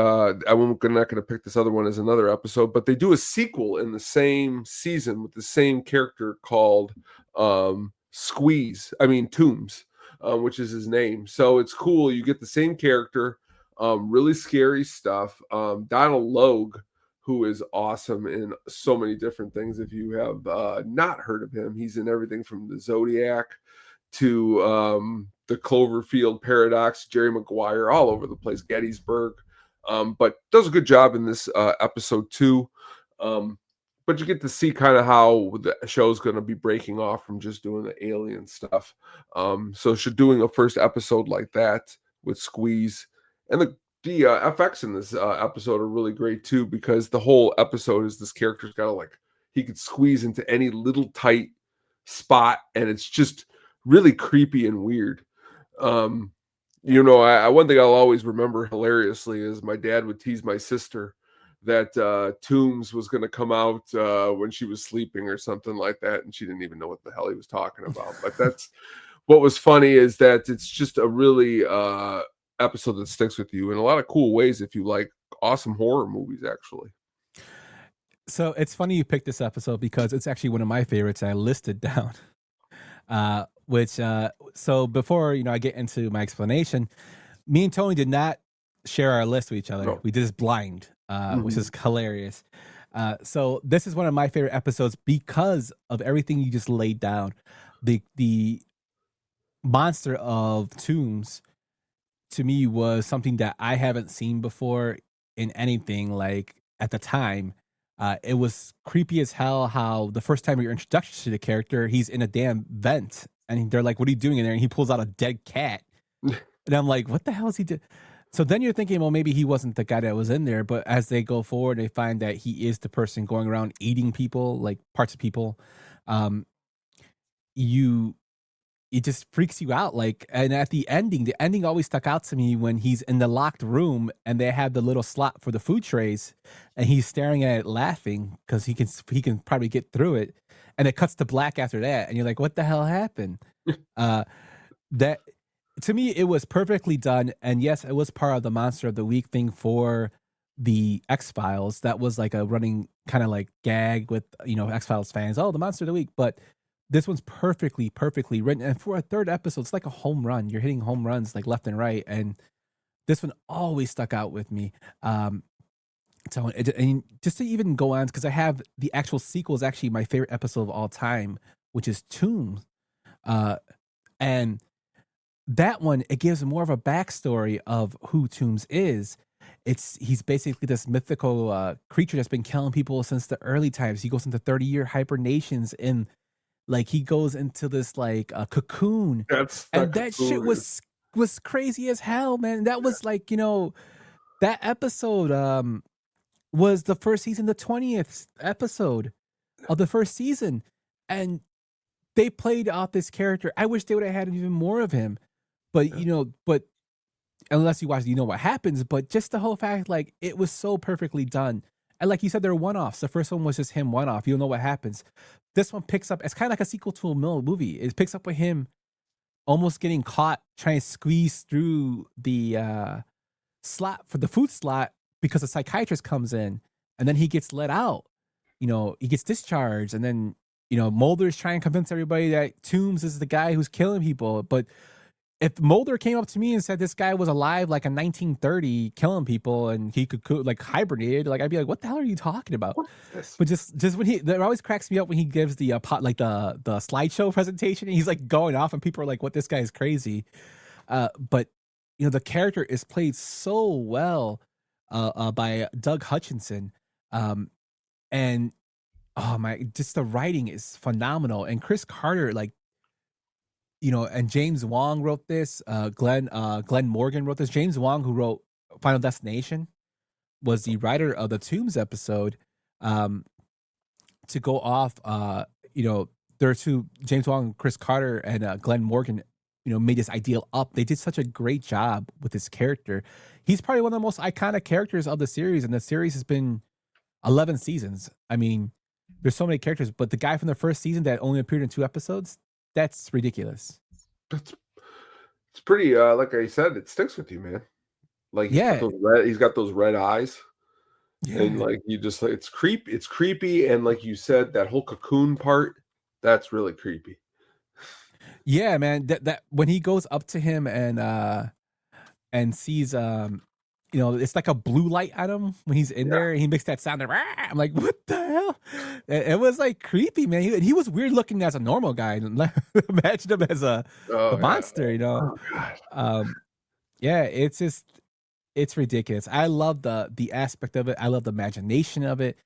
I'm not going to pick this other one as another episode, but they do a sequel in the same season with the same character called Toombs, which is his name. So it's cool. You get the same character, really scary stuff. Donald Logue, who is awesome in so many different things. If you have not heard of him, he's in everything from the Zodiac to the Cloverfield Paradox, Jerry Maguire, all over the place, Gettysburg. But does a good job in this episode too. But you get to see kind of how the show's going to be breaking off from just doing the alien stuff. So doing a first episode like that with Squeeze, and the FX in this episode are really great too, because the whole episode is this character's got to he could squeeze into any little tight spot, and it's just really creepy and weird. One thing I'll always remember hilariously is my dad would tease my sister that Toombs was going to come out when she was sleeping or something like that, and she didn't even know what the hell he was talking about. But that's what was funny, is that it's just a really episode that sticks with you in a lot of cool ways if you like awesome horror movies, actually. So it's funny you picked this episode because it's actually one of my favorites I listed down. So before I get into my explanation, me and Tony did not share our list with each other. No. We did this blind, which is hilarious. So this is one of my favorite episodes because of everything you just laid down. The monster of Toombs, to me, was something that I haven't seen before in anything. Like at the time, it was creepy as hell how the first time you're introduced to the character, he's in a damn vent. And they're like, what are you doing in there? And he pulls out a dead cat. And I'm like, what the hell is he doing? So then you're thinking, well, maybe he wasn't the guy that was in there. But as they go forward, they find that he is the person going around eating people, like parts of people. It just freaks you out. And at the ending always stuck out to me when he's in the locked room and they have the little slot for the food trays and he's staring at it laughing because he can probably get through it. And it cuts to black after that. And you're like, what the hell happened? That, to me, it was perfectly done. And yes, it was part of the Monster of the Week thing for the X-Files. That was like a running kind of like gag with, X-Files fans. Oh, the Monster of the Week. But this one's perfectly written. And for a third episode, it's like a home run. You're hitting home runs like left and right. And this one always stuck out with me. So, and just to even go on, because I have the actual sequel is actually my favorite episode of all time, which is Toombs. And that one, it gives more of a backstory of who Toombs is. He's basically this mythical creature that's been killing people since the early times. He goes into 30-year hibernations and he goes into this a cocoon. That shit was crazy as hell, man. That was that episode was the first season, the 20th episode of the first season. And they played off this character. I wish they would have had even more of him. But, but unless you watch, what happens. But just the whole fact, it was so perfectly done. And like you said, they're one-offs. The first one was just him one-off. You don't know what happens. This one picks up, it's kind of like a sequel to a movie. It picks up with him almost getting caught trying to squeeze through the slot for the food slot because a psychiatrist comes in and then he gets let out. He gets discharged, and then, Mulder's trying to convince everybody that Toombs is the guy who's killing people. But if Mulder came up to me and said this guy was alive in 1930 killing people and he could hibernate, I'd be like, what the hell are you talking about? But just when that always cracks me up when he gives the the slideshow presentation and he's going off and people are like, what, this guy is crazy. But the character is played so well by Doug Hutchinson. And just the writing is phenomenal. And Chris Carter, and James Wong wrote this. Glenn Morgan wrote this. James Wong, who wrote Final Destination, was the writer of the Toombs episode. to go off, there are two, James Wong, Chris Carter, and Glenn Morgan, made this ideal up. They did such a great job with this character. He's probably one of the most iconic characters of the series, and the series has been 11 seasons. I mean, there's so many characters, but the guy from the first season that only appeared in 2 episodes, that's ridiculous. It's pretty, like I said, it sticks with you, man. Like, he's got those red eyes. Yeah. And like it's creepy, and like you said, that whole cocoon part, that's really creepy. Yeah, man. That when he goes up to him and sees it's like a blue light at him when he's in there, and he makes that sound. I'm like, what the hell? It was like creepy, man. He was weird looking as a normal guy. Imagine him as a monster, Yeah, it's ridiculous. I love the aspect of it. I love the imagination of it.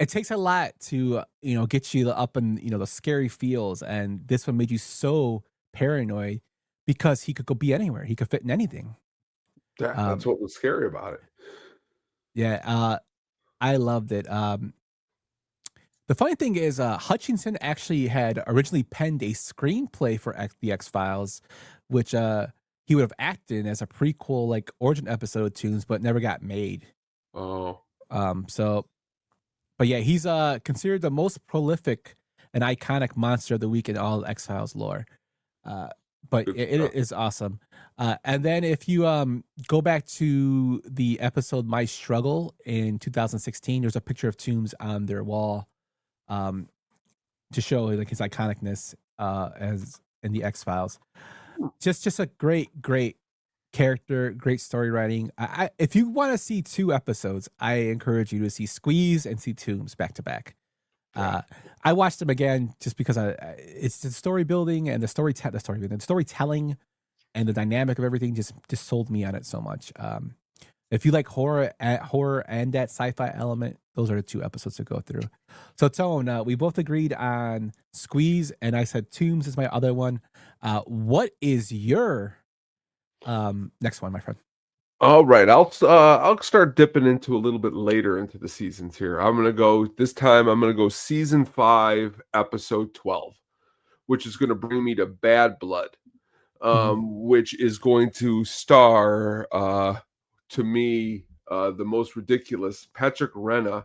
It takes a lot to get you up in the scary feels, and this one made you so paranoid because he could go be anywhere. He could fit in anything. That's what was scary about it. Yeah, I loved it. The funny thing is, Hutchinson actually had originally penned a screenplay for the X-Files, which he would have acted as a prequel, like origin episode of Toons, but never got made. Oh. But yeah, he's considered the most prolific and iconic monster of the week in all of X-Files lore. But it is awesome. And then if you go back to the episode My Struggle in 2016, there's a picture of Tooms on their wall to show like his iconicness as in the X-Files. Just a great character, great story writing. If you want to see 2 episodes, I encourage you to see Squeeze and see Tooms back to back. I watched them again just because it's the story building and the storytelling and the dynamic of everything just sold me on it so much. If you like horror and that sci-fi element, those are the 2 episodes to go through. So Tone, we both agreed on Squeeze, and I said Tooms is my other one. What is your next one, my friend? All right, I'll start dipping into a little bit later into the seasons here. I'm gonna go season 5, episode 12, which is gonna bring me to Bad Blood, which is going to star to me the most ridiculous Patrick Renna,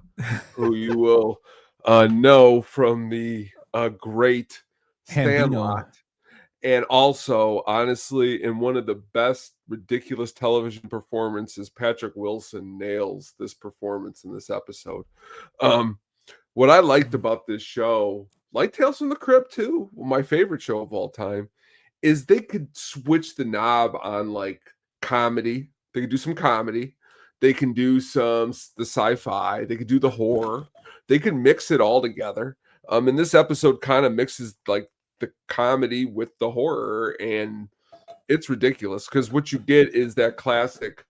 who you will know from the great Sandlot. And also, honestly, in one of the best ridiculous television performances, Patrick Wilson nails this performance in this episode. What I liked about this show, like Tales from the Crypt too, my favorite show of all time, is they could switch the knob on like comedy. They could do some comedy. They can do the sci-fi. They could do the horror. They can mix it all together. And this episode kind of mixes like the comedy with the horror, and it's ridiculous because what you get is that classic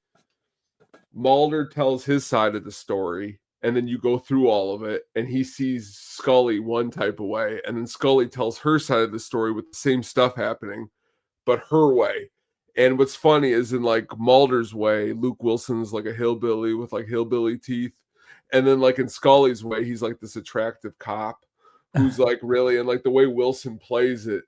Mulder tells his side of the story, and then you go through all of it, and he sees Scully one type of way, and then Scully tells her side of the story with the same stuff happening, but her way. And what's funny is in like Mulder's way, Luke Wilson's like a hillbilly with like hillbilly teeth, and then like in Scully's way, he's like this attractive cop who's like really, and like the way Wilson plays it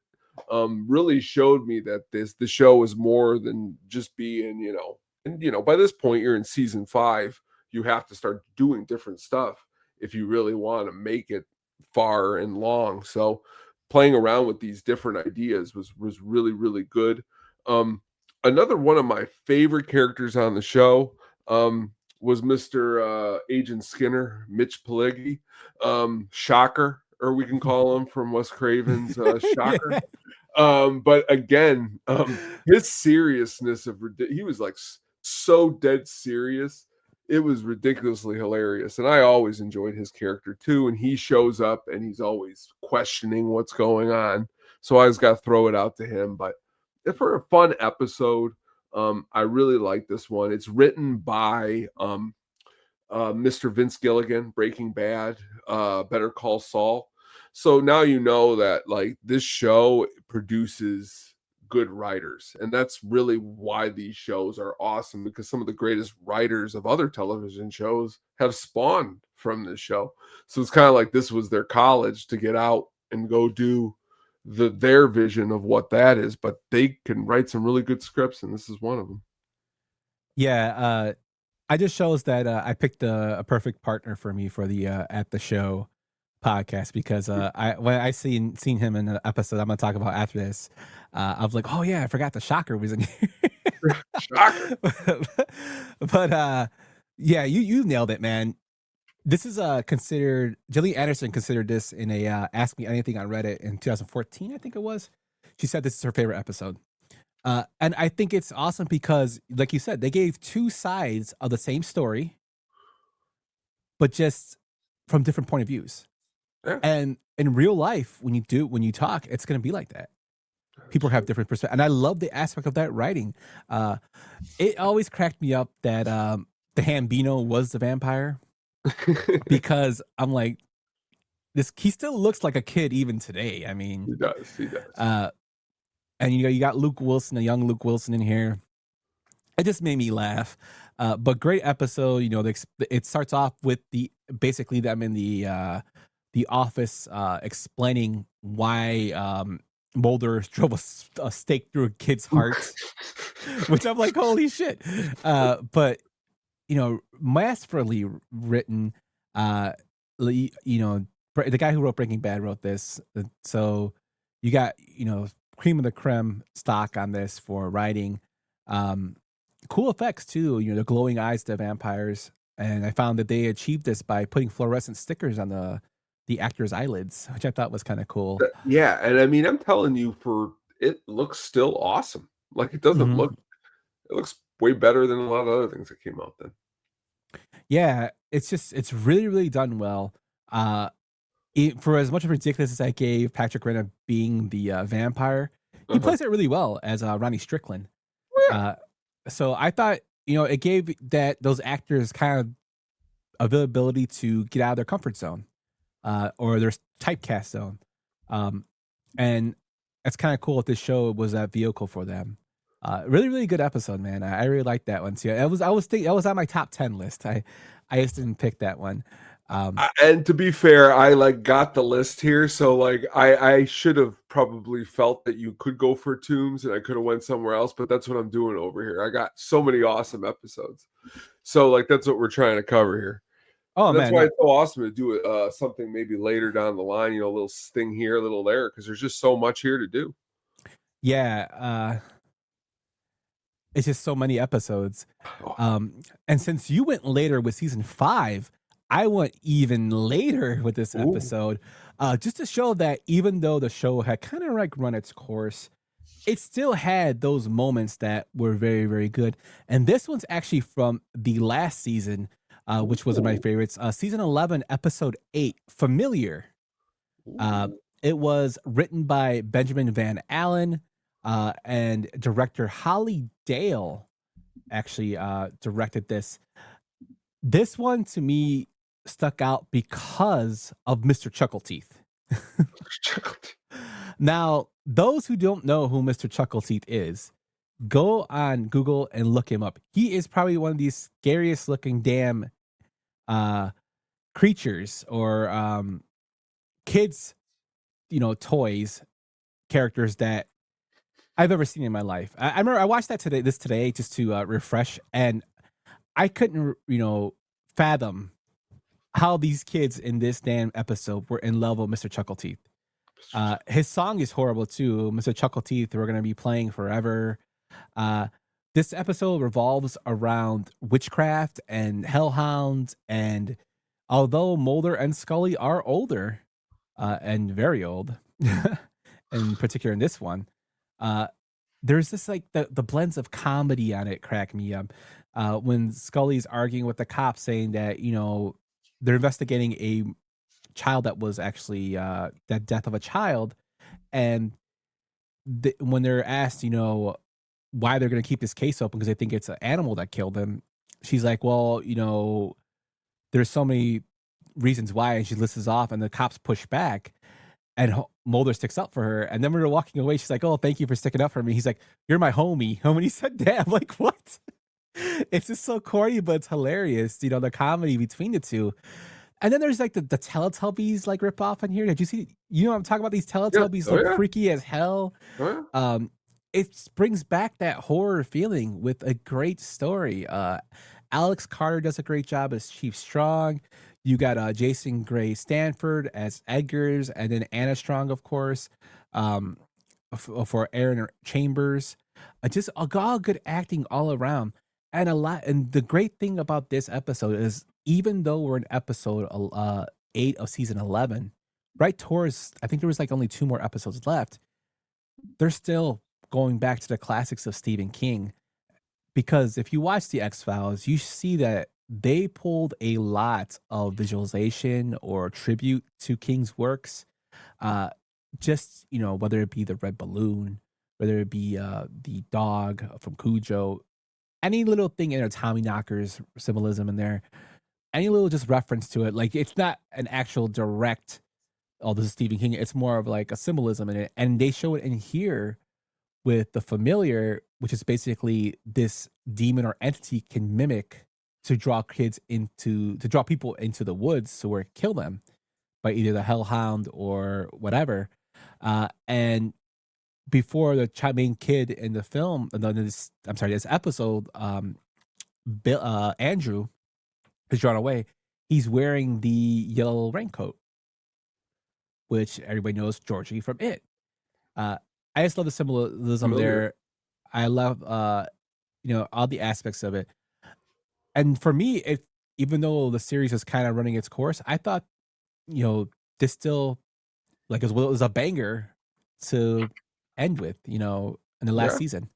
really showed me that the show is more than just being, and by this point you're in season 5, you have to start doing different stuff if you really want to make it far and long. So playing around with these different ideas was really, really good. Another one of my favorite characters on the show was Mr. Agent Skinner, Mitch Pileggi, Shocker, or we can call him from Wes Craven's Shocker. But again, his seriousness he was like so dead serious. It was ridiculously hilarious. And I always enjoyed his character too. And he shows up and he's always questioning what's going on. So I just got to throw it out to him. But for a fun episode, I really like this one. It's written by Mr. Vince Gilligan, Breaking Bad, Better Call Saul. So now you know that like this show produces good writers. And that's really why these shows are awesome, because some of the greatest writers of other television shows have spawned from this show. So it's kind of like this was their college to get out and go do their vision of what that is. But they can write some really good scripts, and this is one of them. Yeah, I just shows that I picked a perfect partner for me for the At the Show podcast, because when I seen him in the episode I'm gonna talk about after this, I was like, oh yeah, I forgot the Shocker was in here. Shocker. But yeah, you nailed it, man. This is considered, Gillian Anderson considered this in a Ask Me Anything on Reddit in 2014, I think it was. She said this is her favorite episode. And I think it's awesome because, like you said, they gave two sides of the same story, but just from different point of views. Yeah. And in real life, when you talk, it's going to be like that. People have different perspectives. And I love the aspect of that writing. It always cracked me up that the Hambino was the vampire, because I'm like, he still looks like a kid even today. I mean, He does. And you got Luke Wilson, a young Luke Wilson in here. It just made me laugh. But great episode. You know, it starts off with basically them in the office explaining why Mulder drove a stake through a kid's heart, which I'm like, holy shit. But you know, masterfully written. You know, the guy who wrote Breaking Bad wrote this, so you got, you know, cream of the creme stock on this for writing. Cool effects too. You know, the glowing eyes to vampires, and I found that they achieved this by putting fluorescent stickers on the actors' eyelids, which I thought was kind of cool. Yeah, and I mean, I'm telling you, it looks still awesome. Like, it doesn't look. It looks way better than a lot of other things that came out then. Yeah, it's really, really done well. For as much of ridiculous as I gave Patrick Renna being the vampire, he plays it really well as Ronnie Strickland. So I thought, you know, it gave those actors kind of availability to get out of their comfort zone, or their typecast zone. And it's kind of cool if this show was that vehicle for them. Really, really good episode, man. I really liked that one too. I was thinking that was on my top 10 list. I just didn't pick that one. And to be fair, I got the list here, so I should have probably felt that you could go for Tombs, and I could have went somewhere else. But that's what I'm doing over here. I got so many awesome episodes, so that's what we're trying to cover here. Oh, and that's man, why it's so awesome to do something maybe later down the line. You know, a little thing here, a little there, because there's just so much here to do. Yeah. It's just so many episodes. And since you went later with season 5, I went even later with this episode, just to show that even though the show had kind of run its course, it still had those moments that were very, very good. And this one's actually from the last season, which was one of my favorites. Season 11, episode 8, Familiar. It was written by Benjamin Van Allen, and director Holly Dale actually directed this. This one to me stuck out because of Mr. Chuckleteeth. Now, those who don't know who Mr. Chuckleteeth is, go on Google and look him up. He is probably one of these scariest looking damn creatures or kids, you know, toys, characters that I've ever seen in my life. I remember I watched that today just to refresh, and I couldn't, you know, fathom how these kids in this damn episode were in love with Mr. Chuckleteeth. His song is horrible too. Mr. Chuckleteeth, we're going to be playing forever. This episode revolves around witchcraft and hellhounds, and although Mulder and Scully are older, and very old, in particular in this one, there's this the blends of comedy on it crack me up. When Scully's arguing with the cops saying that, you know, they're investigating a child that was actually the death of a child, and when they're asked, you know, why they're going to keep this case open because they think it's an animal that killed him, she's like, well, you know, there's so many reasons why, and she lists off, and the cops push back, and Mulder sticks up for her, and then when we were walking away, she's like, "Oh, thank you for sticking up for me." He's like, "You're my homie." And when he said that, I'm like, "What?" It's just so corny, but it's hilarious. You know, the comedy between the two. And then there's like the Teletubbies like rip off in here. Did you see? You know, I'm talking about these Teletubbies look freaky as hell. It brings back that horror feeling with a great story. Alex Carter does a great job as Chief Strong. You got Jason Gray Stanford as Edgar's, and then Anna Strong, of course, for Aaron Chambers. Just all good acting all around, and a lot. And the great thing about this episode is, even though we're in episode 8 of season 11, right towards, I think there was like only 2 more episodes left, they're still going back to the classics of Stephen King. Because if you watch the X-Files, you see that they pulled a lot of visualization or tribute to King's works. Just, you know, whether it be the red balloon, whether it be the dog from Cujo, any little thing in there, Tommy Knockers symbolism in there, any little just reference to it. Like, it's not an actual direct, oh, this is Stephen King. It's more of like a symbolism in it. And they show it in here with the familiar, which is basically this demon or entity can mimic to draw people into the woods or kill them by either the hellhound or whatever. And before the main kid in the film, this episode, Andrew is drawn away. He's wearing the yellow raincoat, which everybody knows Georgie from It. I just love the symbolism there. I love, all the aspects of it. And for me, even though the series is kind of running its course, I thought, this still, like, as well, it was a banger to end with, in the last season.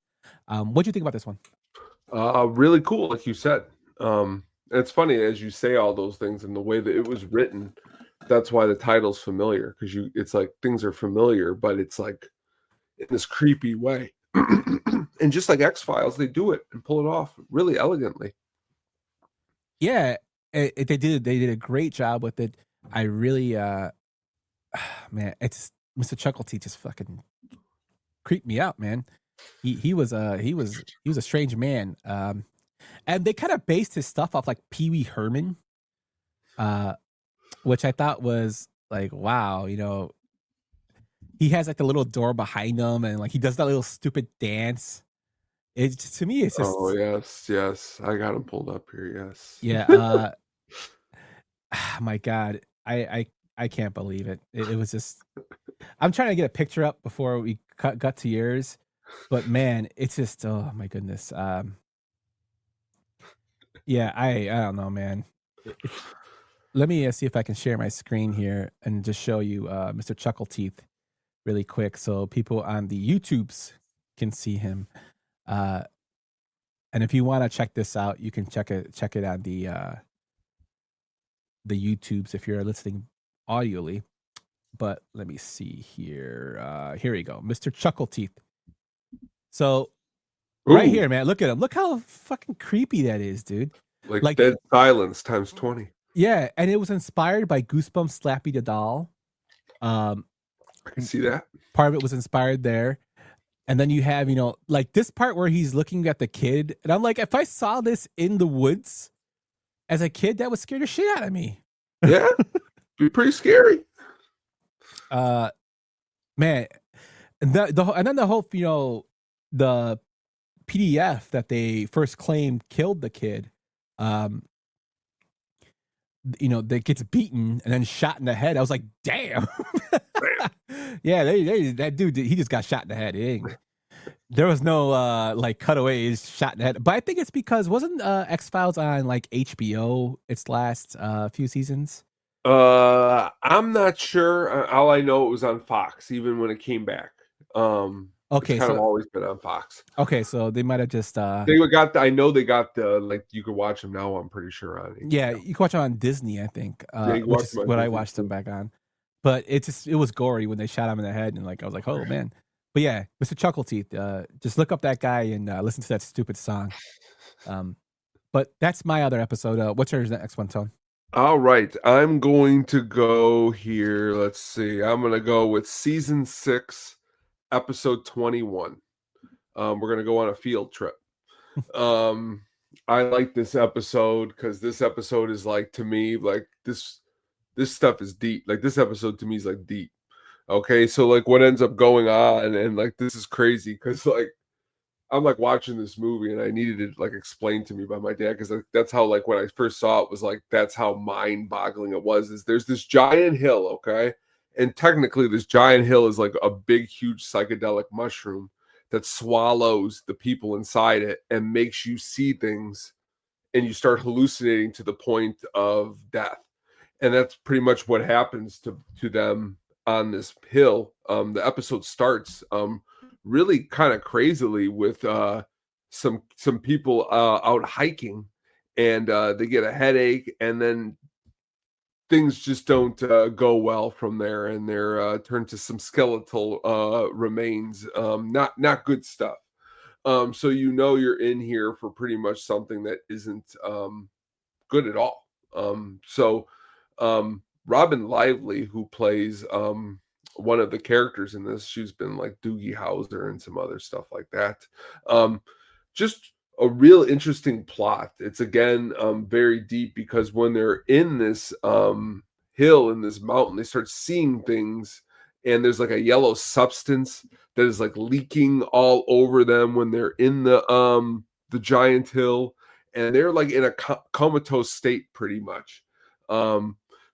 What do you think about this one? Really cool, like you said. It's funny as you say all those things and the way that it was written. That's why the title's familiar, because it's like things are familiar, but it's like in this creepy way. And just like X-Files, they do it and pull it off really elegantly. Yeah, they did a great job with it. I really, man, it's Mr. Chuckleteeth just fucking creeped me out, man. He was a strange man. And they kind of based his stuff off like Pee Wee Herman, which I thought was like, wow, he has like the little door behind him, and like he does that little stupid dance. To me, it's just. Oh yes, I got him pulled up here. Yes. Yeah. My God, I can't believe it. It was just. I'm trying to get a picture up before we got to yours, but man, it's just. Oh my goodness. Yeah, I don't know, man. Let me see if I can share my screen here and just show you Mr. Chuckleteeth really quick, so people on the YouTubes can see him. And if you want to check this out, you can check it on the YouTubes if you're listening audioly. But let me see here. Here we go, Mr. Chuckleteeth. So right here, man, look at him. Look how fucking creepy that is, dude. Like Dead Silence times 20. Yeah, and it was inspired by Goosebumps Slappy the Doll. I can see that. Part of it was inspired there. And then you have, like this part where he's looking at the kid. And I'm like, if I saw this in the woods as a kid, that would scare the shit out of me. Yeah, be pretty scary. Man. And then the whole, the PDF that they first claimed killed the kid, that gets beaten and then shot in the head. I was like, damn. Yeah, that dude, he just got shot in the head. There was no like cutaways, shot in the head. But I think it's because wasn't X-Files on like HBO its last few seasons? I'm not sure. All I know, it was on Fox even when it came back. Okay, it's kind of always been on Fox. Okay, so they might have just I know they got the, like, you could watch them now, I'm pretty sure, on it. Yeah, you can watch them on Disney, I think. Which is what I watched them back on. But it was gory when they shot him in the head, and like I was like, oh man. But yeah, Mr. Chuckleteeth, just look up that guy and listen to that stupid song. But that's my other episode. What's your next one, Tone? All right, I'm going to go here. Let's see. I'm going to go with season 6, episode 21. We're going to go on a field trip. Um, I like this episode because this episode is like, to me, like this stuff is deep. Like this episode to me is like deep. Okay, so like what ends up going on, and like this is crazy because like I'm like watching this movie and I needed it like explained to me by my dad because that's how like when I first saw it was like that's how mind-boggling it was. Is there's this giant hill, okay, and technically this giant hill is like a big, huge psychedelic mushroom that swallows the people inside it and makes you see things, and you start hallucinating to the point of death, and that's pretty much what happens to them on this hill. The episode starts really kind of crazily with some people out hiking, and they get a headache, and then things just don't go well from there, and they're turned to some skeletal remains. Not good stuff. So you're in here for pretty much something that isn't good at all. So Robin Lively, who plays one of the characters in this, she's been like Doogie Howser and some other stuff like that. Just a real interesting plot. It's again very deep because when they're in this hill, in this mountain, they start seeing things, and there's like a yellow substance that is like leaking all over them when they're in the giant hill, and they're like in a comatose state pretty much.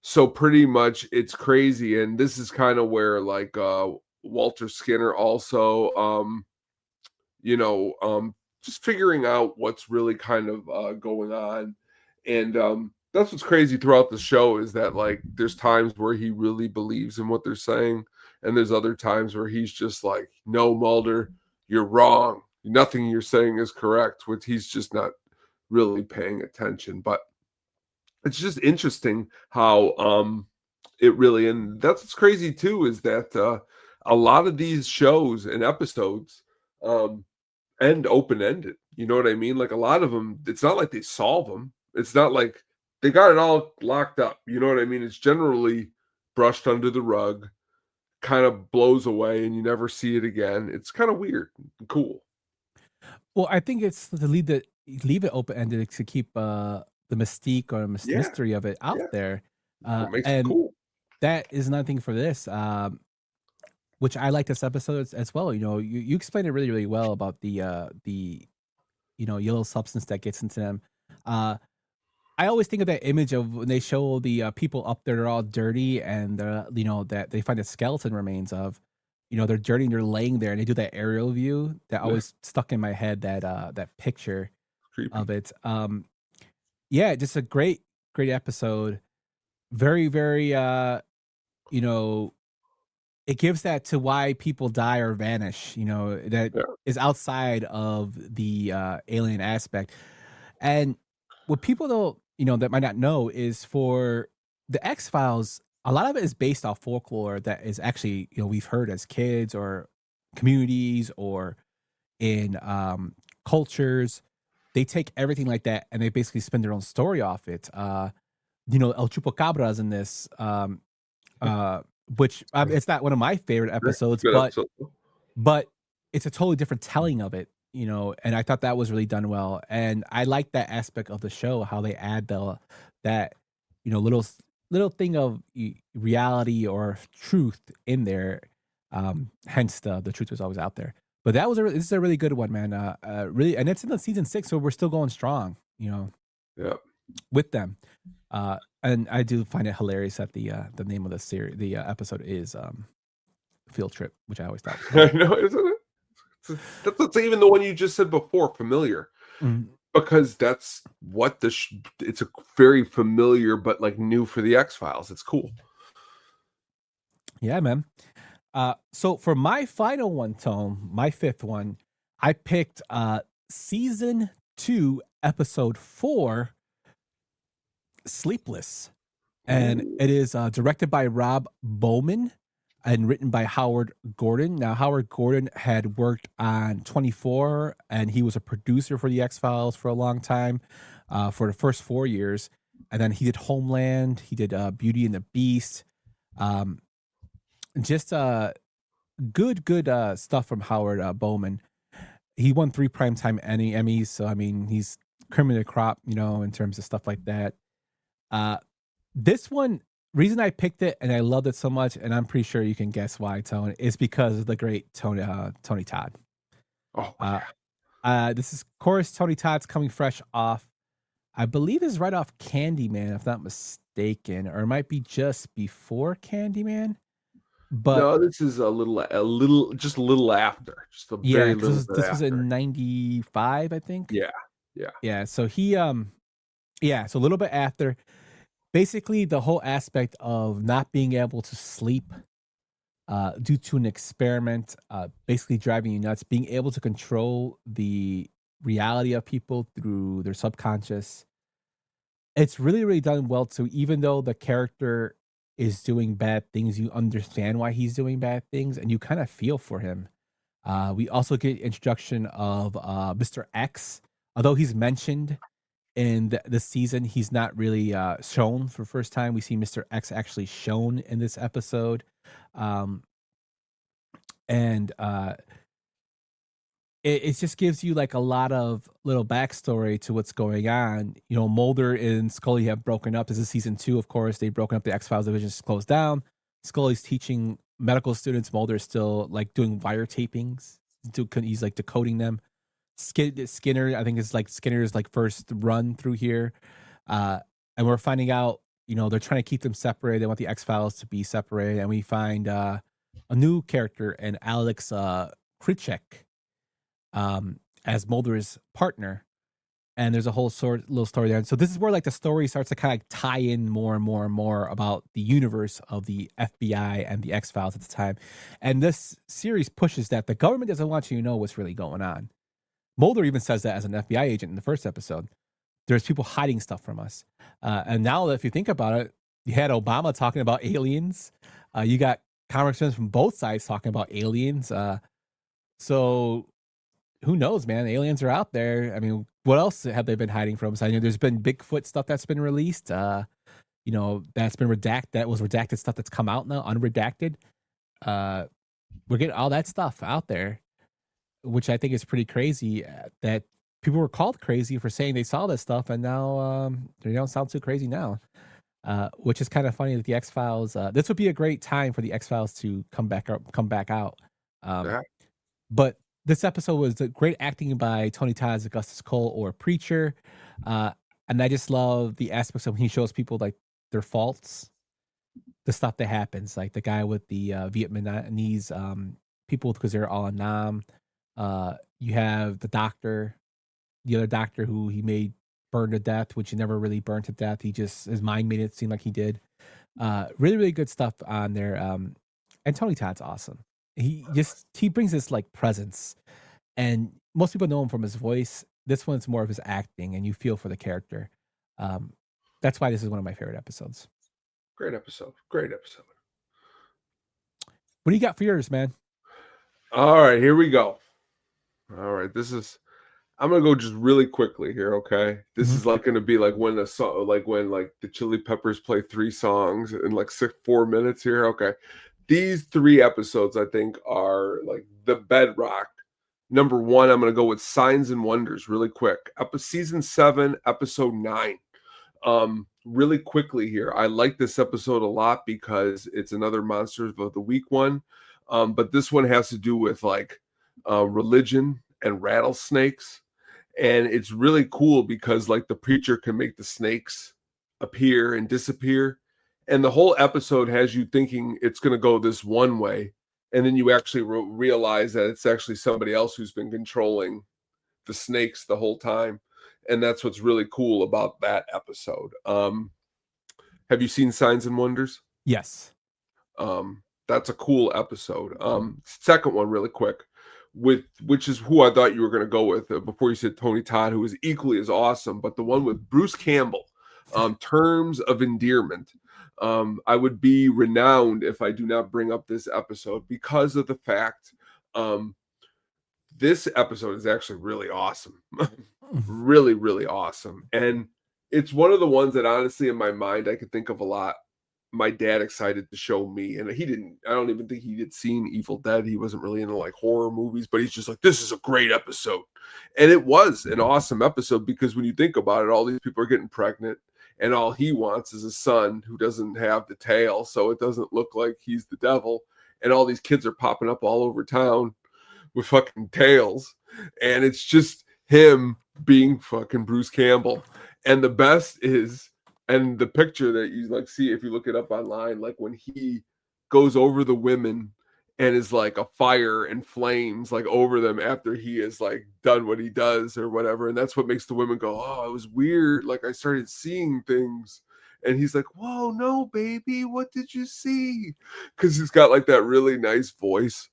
So pretty much it's crazy, and this is kind of where like Walter Skinner also just figuring out what's really kind of going on. And that's what's crazy throughout the show is that like there's times where he really believes in what they're saying, and there's other times where he's just like, no, Mulder, you're wrong, nothing you're saying is correct, which he's just not really paying attention. But it's just interesting how it really, and that's what's crazy too, is that a lot of these shows and episodes end open-ended. You know what I mean? Like a lot of them, it's not like they solve them. It's not like they got it all locked up. You know what I mean? It's generally brushed under the rug, kind of blows away, and you never see it again. It's kind of weird and cool. Well, I think it's to leave it open-ended to keep the mystique or mystery of it out there. What makes it And cool. that is another thing for this, which I like this episode as well. You explained it really, really well about the yellow substance that gets into them. I always think of that image of when they show the people up there, they're all dirty, and that they find the skeleton remains of, they're dirty and they're laying there, and they do that aerial view that always stuck in my head, that picture Creepy. of it. Yeah, just a great episode. Very, very, it gives that to why people die or vanish, is outside of the alien aspect. And what people don't, that might not know is for the X-Files, a lot of it is based off folklore that is actually, we've heard as kids or communities or in cultures. They take everything like that and they basically spin their own story off it. El Chupacabras in this, which it's not one of my favorite episodes, but it's a totally different telling of it, and I thought that was really done well. And I like that aspect of the show, how they add that little thing of reality or truth in there. Hence the truth was always out there. But this is a really good one, man. Really, and it's in the season 6, so we're still going strong, with them. And I do find it hilarious that the name of the series, the episode is Field Trip, which I always thought was funny. I know, isn't it? That's even the one you just said before, familiar. Mm-hmm. Because that's what it's a very familiar but like new for the X-Files. It's cool. Yeah, man. So for my final one, Tone, my 5th one, I picked season 2, episode 4, Sleepless. And it is directed by Rob Bowman and written by Howard Gordon. Now, Howard Gordon had worked on 24, and he was a producer for the X-Files for a long time, for the first 4 years. And then he did Homeland. He did Beauty and the Beast. Just good stuff from Howard Bowman. He won 3 Primetime Emmys. So, I mean, he's cream of the crop, in terms of stuff like that. This one, reason I picked it and I loved it so much, and I'm pretty sure you can guess why, Tone, is because of the great Tony Todd. Oh, this is, of course, Tony Todd's coming fresh off, I believe is right off Candyman, if not mistaken, or it might be just before Candyman. But no, this is a little after, just a very little bit this after. was in 95, I think. Yeah. So he, so a little bit after. Basically, the whole aspect of not being able to sleep due to an experiment, basically driving you nuts, being able to control the reality of people through their subconscious. It's really, really done well too. Even though the character is doing bad things, you understand why he's doing bad things, and you kind of feel for him. We also get introduction of Mr. X, although he's mentioned in this season, he's not really shown for the first time. We see Mr. X actually shown in this episode. It just gives you like a lot of little backstory to what's going on. Mulder and Scully have broken up. This is season 2, of course. They've broken up. The X-Files division is closed down. Scully's teaching medical students. Mulder's still like doing wiretapings. He's like decoding them. Skinner, I think it's like Skinner's like first run through here. And we're finding out, they're trying to keep them separated. They want the X-Files to be separated. And we find a new character in Alex Krycek as Mulder's partner. And there's a whole little story there. And so this is where like the story starts to kind of like tie in more and more and more about the universe of the FBI and the X-Files at the time. And this series pushes that the government doesn't want you to know what's really going on. Mulder even says that as an FBI agent in the first episode. There's people hiding stuff from us. And now if you think about it, you had Obama talking about aliens. You got congressmen from both sides talking about aliens. So who knows, man? Aliens are out there. I mean, what else have they been hiding from us? I know there's been Bigfoot stuff that's been released. That's been redacted. That was redacted stuff that's come out now, unredacted. We're getting all that stuff out there, which I think is pretty crazy, that people were called crazy for saying they saw this stuff, and now they don't sound too crazy now, which is kind of funny that the X-Files, this would be a great time for the X-Files to come back out. But this episode was great acting by Tony Todd as Augustus Cole or Preacher. And I just love the aspects of when he shows people like their faults, the stuff that happens, like the guy with the Vietnamese people, because they're all in Nam. You have the other doctor who he made burn to death, which he never really burned to death. His mind made it seem like he did. Really, really good stuff on there. And Tony Todd's awesome. He brings this like presence, and most people know him from his voice. This one's more of his acting, and you feel for the character. That's why this is one of my favorite episodes. Great episode. What do you got for yours, man? All right, here we go. All right, I'm gonna go just really quickly here. Okay, this is like gonna be like when the Chili Peppers play 3 songs in like 4 minutes here. Okay, these 3 episodes I think are like the bedrock. Number 1, I'm gonna go with Signs and Wonders really quick. Season 7, episode 9. Really quickly here, I like this episode a lot because it's another Monsters of the Week one. But this one has to do with like religion and rattlesnakes. And it's really cool because like the preacher can make the snakes appear and disappear. And the whole episode has you thinking it's going to go this one way. And then you actually realize that it's actually somebody else who's been controlling the snakes the whole time. And that's what's really cool about that episode. Have you seen Signs and Wonders? Yes. That's a cool episode. Second one really quick, which is who I thought you were going to go with before you said Tony Todd, who is equally as awesome, but the one with Bruce Campbell, Terms of Endearment. I would be renowned if I do not bring up this episode because of the fact this episode is actually really awesome. Really, really awesome. And It's one of the ones that honestly in my mind I could think of a lot. My dad excited to show me, and I don't even think he had seen Evil Dead. He wasn't really into like horror movies, but he's just like, this is a great episode. And it was an awesome episode because when you think about it, all these people are getting pregnant and all he wants is a son who doesn't have the tail. So it doesn't look like he's the devil. And all these kids are popping up all over town with fucking tails. And it's just him being fucking Bruce Campbell. And the best is, and the picture that you like see if you look it up online, like when he goes over the women and is like a fire and flames like over them after he has like done what he does or whatever, and that's what makes the women go, oh, it was weird, like I started seeing things. And he's like, whoa, no baby, what did you see? Because he's got like that really nice voice.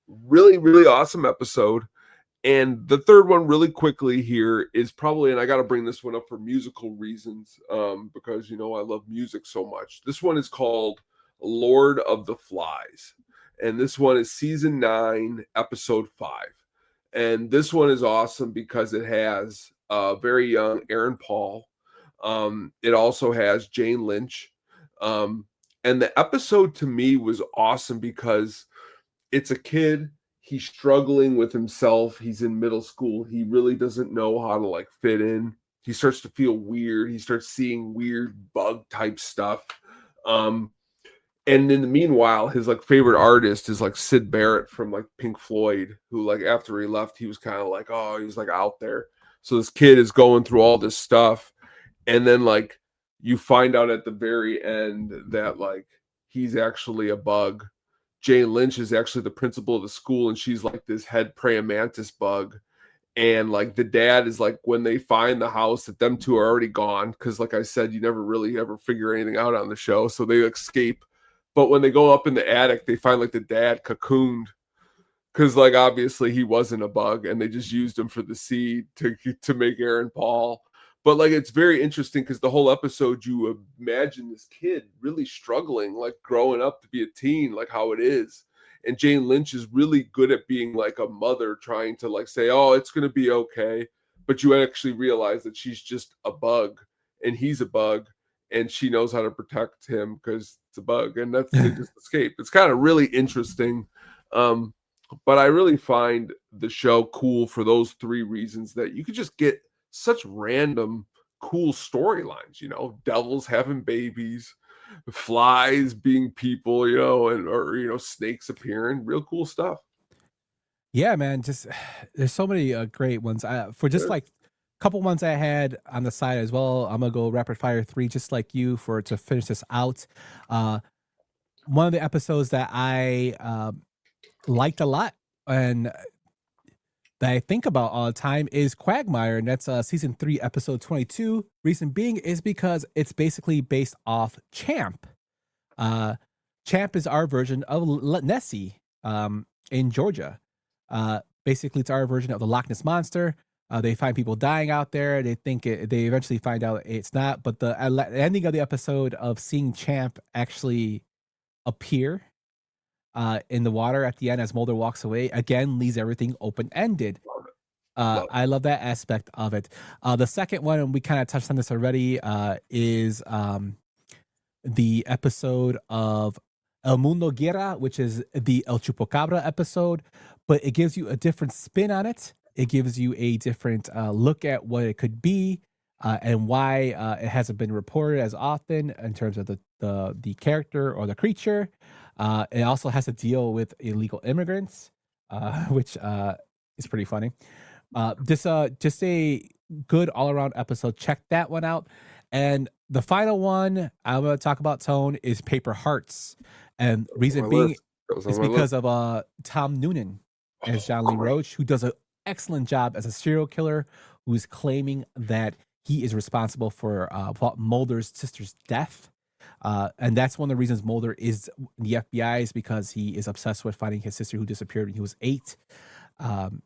Really, really awesome episode. And the third one really quickly here is probably, and I got to bring this one up for musical reasons, because, you know, I love music so much. This one is called Lord of the Flies. And this one is season 9, episode 5. And this one is awesome because it has very young Aaron Paul. It also has Jane Lynch. And the episode to me was awesome because it's a kid. He's struggling with himself. He's in middle school. He really doesn't know how to like fit in. He starts to feel weird. He starts seeing weird bug type stuff. And in the meanwhile, his like favorite artist is like Syd Barrett from like Pink Floyd, who like after he left, he was kind of like, oh, he was like out there. So this kid is going through all this stuff. And then like you find out at the very end that like he's actually a bug. Jane Lynch is actually the principal of the school, and she's like this head praying mantis bug. And like the dad is like, when they find the house, that them two are already gone. Cause like I said, you never really ever figure anything out on the show. So they escape. But when they go up in the attic, they find like the dad cocooned. Cause like obviously he wasn't a bug, and they just used him for the seed to make Aaron Paul. But like it's very interesting because the whole episode, you imagine this kid really struggling, like growing up to be a teen, like how it is. And Jane Lynch is really good at being like a mother trying to like say, oh, it's going to be okay. But you actually realize that she's just a bug and he's a bug, and she knows how to protect him because it's a bug, and that's they just escape. It's kind of really interesting. But I really find the show cool for those 3 reasons, that you could just get such random cool storylines, you know, devils having babies, flies being people, you know, and or you know, snakes appearing, real cool stuff. Yeah, man, just there's so many great ones. For just like a couple ones I had on the side as well, I'm gonna go rapid fire 3 just like you to finish this out. One of the episodes that I liked a lot and that I think about all the time is Quagmire, and that's season 3, episode 22. Reason being is because it's basically based off Champ. Champ is our version of Nessie in Georgia. Basically, it's our version of the Loch Ness Monster. They find people dying out there. They think they eventually find out it's not. But the ending of the episode of seeing Champ actually appear in the water at the end as Mulder walks away, again, leaves everything open-ended. I love that aspect of it. The second one, and we kind of touched on this already, is the episode of El Mundo Guerra, which is the El Chupacabra episode, but it gives you a different spin on it. It gives you a different look at what it could be and why it hasn't been reported as often in terms of the character or the creature. It also has to deal with illegal immigrants, which is pretty funny. Just a good all-around episode. Check that one out. And the final one I'm going to talk about, Tone, is Paper Hearts. And reason being is because of Tom Noonan as John Lee Roach, who does an excellent job as a serial killer who is claiming that he is responsible for Mulder's sister's death. And that's one of the reasons Mulder is in the FBI, is because he is obsessed with finding his sister who disappeared when he was 8.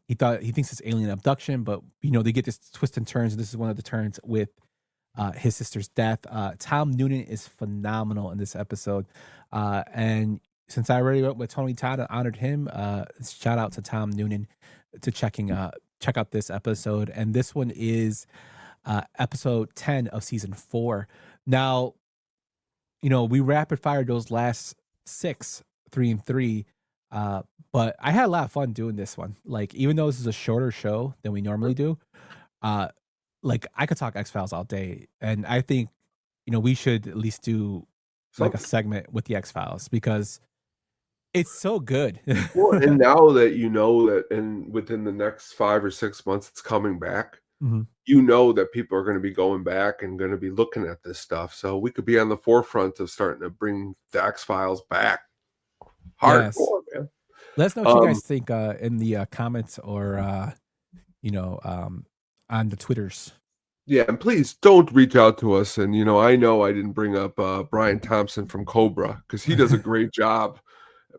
He thinks it's alien abduction, but you know, they get this twist and turns. And this is one of the turns with his sister's death. Tom Noonan is phenomenal in this episode. And since I already went with Tony Todd and honored him, shout out to Tom Noonan to check out this episode. And this one is episode 10 of season 4. Now, we rapid fired those last 6, 3 and 3. But I had a lot of fun doing this one. Like, even though this is a shorter show than we normally do, like I could talk X-Files all day. And I think, we should at least do like a segment with the X-Files because it's so good. Well, and now that that within the next 5 or 6 months it's coming back, that people are going to be going back and going to be looking at this stuff. So we could be on the forefront of starting to bring the X-Files back. Hardcore, man. Let us know what you guys think in the comments or on the Twitters. Yeah, and please don't reach out to us. And I know I didn't bring up Brian Thompson from Cobra because he does a great job.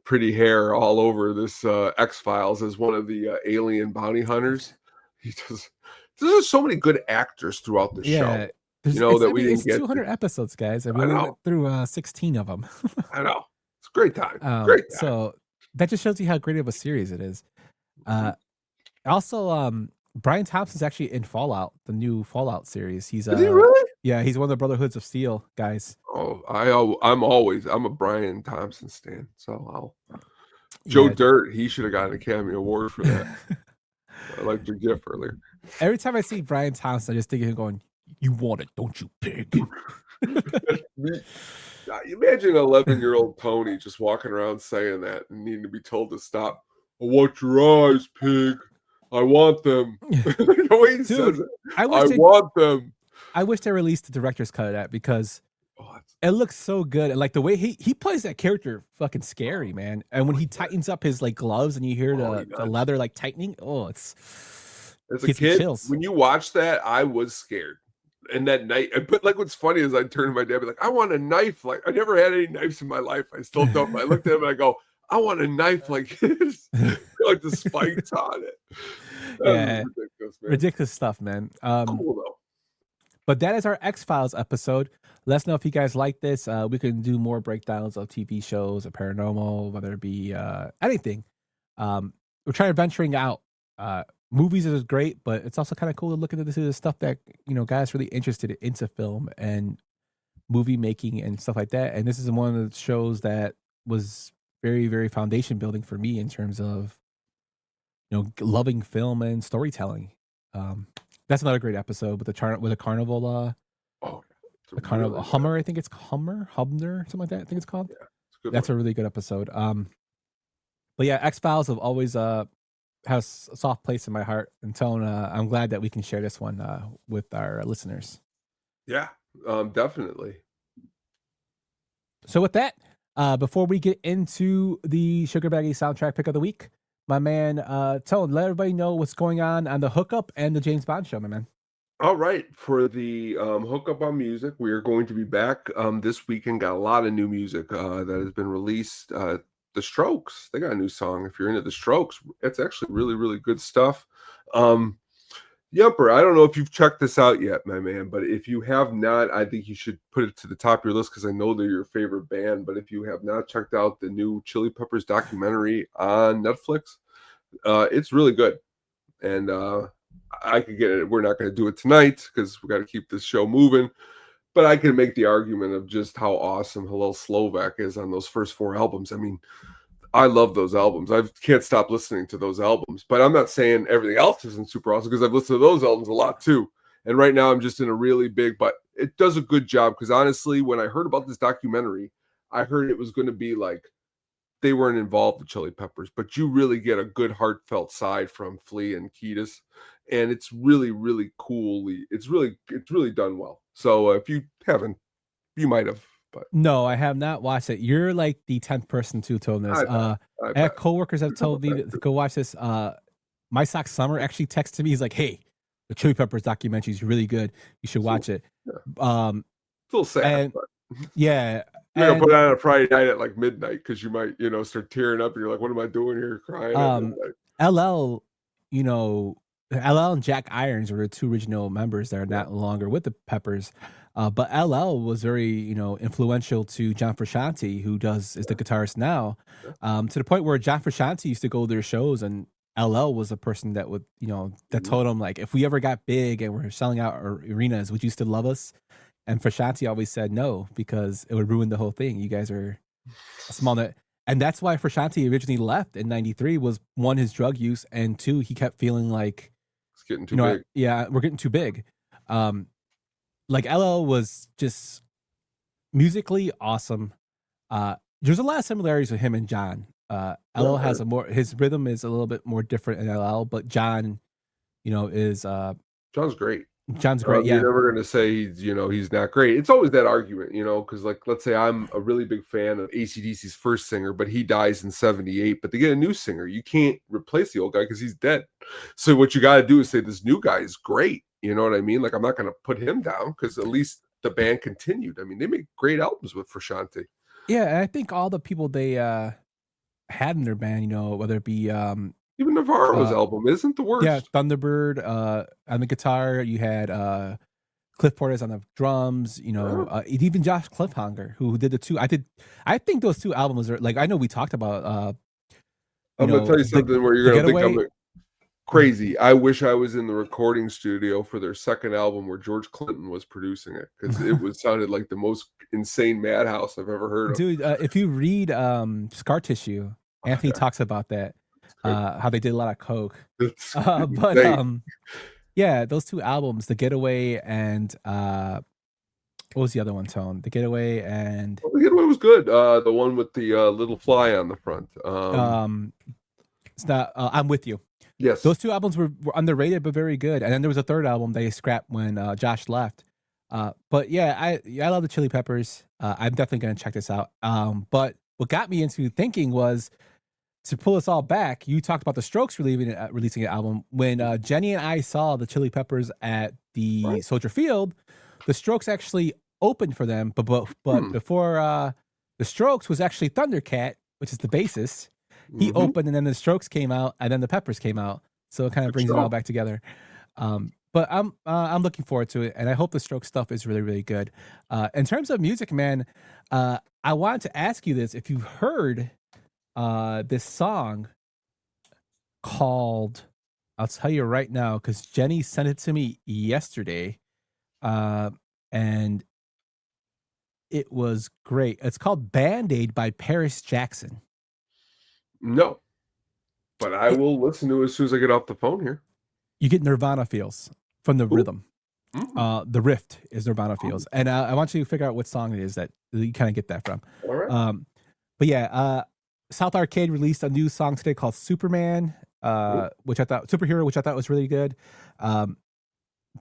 Pretty hair all over this X-Files as one of the alien bounty hunters. He does. There's so many good actors throughout the show. That we didn't get. 200 episodes, guys. I mean, we went through 16 of them. I know. It's a great time. Great time. So that just shows you how great of a series it is. Also, Brian Thompson's actually in Fallout, the new Fallout series. Is he really? Yeah, he's one of the Brotherhoods of Steel guys. Oh, I'm a Brian Thompson stan. So Joe Dirt, he should have gotten an Academy Award for that. I liked your gif earlier. Every time I see Brian Thompson, I just think of him going, "You want it, don't you, pig?" Imagine 11-year-old Tony just walking around saying that and needing to be told to stop. I want your eyes, pig. I want them. The way he says it. I want them. I wish they released the director's cut of that because it looks so good. And like the way he plays that character fucking scary, man. And when he tightens up his like gloves and you hear the leather like tightening, it's as a kid, when you watch that, I was scared. And that night, but like what's funny is I turned to my dad and be like, I want a knife. Like I never had any knives in my life. I still don't. I looked at him and I go, I want a knife like this. Like the spikes on it. Ridiculous stuff, man. Cool though. But that is our X-Files episode. Let us know if you guys like this. We can do more breakdowns of TV shows or paranormal, whether it be anything. We're trying to venturing out. Movies is great, but it's also kind of cool to look into the stuff that guys really interested into film and movie making and stuff like that. And this is one of the shows that was very, very foundation building for me in terms of loving film and storytelling. That's another great episode with a carnival. The carnival Hummer, I think it's Hummer, something like that. I think it's called. Yeah, that's a really good episode. But yeah, X-Files have always has a soft place in my heart. And Tone, I'm glad that we can share this one with our listeners. Yeah, definitely. So with that, before we get into the Sugar Baggy soundtrack pick of the week, my man Tone, let everybody know what's going on the Hookup and the James Bond show, my man. All right, for the Hookup on music, we are going to be back this weekend. Got a lot of new music that has been released. The Strokes, they got a new song. If you're into the Strokes, it's actually really, really good stuff. Yumper, I don't know if you've checked this out yet, my man, but if you have not, I think you should put it to the top of your list because I know they're your favorite band. But if you have not checked out the new Chili Peppers documentary on Netflix, it's really good. And I could get it. We're not going to do it tonight because we got to keep this show moving. But I can make the argument of just how awesome Hello Slovak is on those first 4 albums. I mean, I love those albums. I can't stop listening to those albums. But I'm not saying everything else isn't super awesome because I've listened to those albums a lot too. And right now I'm just in a really big, but it does a good job because honestly, when I heard about this documentary, I heard it was going to be like they weren't involved with Chili Peppers, but you really get a good heartfelt side from Flea and Kiedis. And it's really, really cool. It's really done well. So if you haven't, you might have. But no, I have not watched it. You're like the 10th person to tell this. I had coworkers have told me to go watch this. My Sock Summer actually texted me. He's like, "Hey, the Chili Peppers documentary is really good. You should watch it." Yeah. It's a little sad. But yeah. You're gonna put it on a Friday night at like midnight because you might, start tearing up and you're like, "What am I doing here?" Crying. LL, LL and Jack Irons were the 2 original members that are not longer with the Peppers. But LL was very, influential to John Frusciante, who is the guitarist now, to the point where John Frusciante used to go to their shows and LL was a person that would, that told him, like, if we ever got big and we're selling out our arenas, would you still love us? And Frusciante always said no, because it would ruin the whole thing. You guys are a small net. And that's why Frusciante originally left in 93 was, one, his drug use, and two, he kept feeling like it's getting too big. Yeah, we're getting too big. Like LL was just musically awesome. There's a lot of similarities with him and John. LL has his rhythm is a little bit more different in LL, but John, is John's great. John's great. Yeah, you're never going to say he's not great. It's always that argument, because like, let's say I'm a really big fan of AC/DC's first singer, but he dies in 78. But they get a new singer. You can't replace the old guy because he's dead. So what you got to do is say this new guy is great. You know what I mean? Like, I'm not going to put him down because at least the band continued. I mean, they make great albums with Frusciante. Yeah, and I think all the people they had in their band, whether it be even Navarro's album isn't the worst. Yeah, Thunderbird on the guitar. You had Cliff Portis on the drums. Even Josh Cliffhanger, who did the two. I think those two albums are like. I know we talked about. I'm gonna tell you something where you're gonna think I'm crazy. I wish I was in the recording studio for their second album where George Clinton was producing it, because it sounded like the most insane madhouse I've ever heard of. Dude, if you read Scar Tissue, Anthony talks about that. How they did a lot of coke, yeah, those two albums, The Getaway and what was the other one? Tone, The Getaway and The Getaway was good. The one with the little fly on the front. It's not. I'm With You. Yes, those two albums were underrated but very good. And then there was a third album they scrapped when Josh left. But yeah, I love the Chili Peppers. I'm definitely gonna check this out. But what got me into thinking was, to pull us all back, you talked about the Strokes releasing an album. When Jenny and I saw the Chili Peppers at the Soldier Field, the Strokes actually opened for them. But before the Strokes was actually Thundercat, which is the bassist. He opened, and then the Strokes came out, and then the Peppers came out. So it kind of brings it all back together. But I'm looking forward to it, and I hope the Strokes stuff is really, really good. In terms of music, man, I wanted to ask you this: if you heard this song called, I'll tell you right now, because Jenny sent it to me yesterday, and it was great. It's called Band-Aid by Paris Jackson. No, but I will listen to it as soon as I get off the phone here. You get Nirvana feels from the rhythm. The riff is Nirvana feels, and I want you to figure out what song it is that you kind of get that from. All right. But yeah, South Arcade released a new song today called Superman, which I thought was really good. But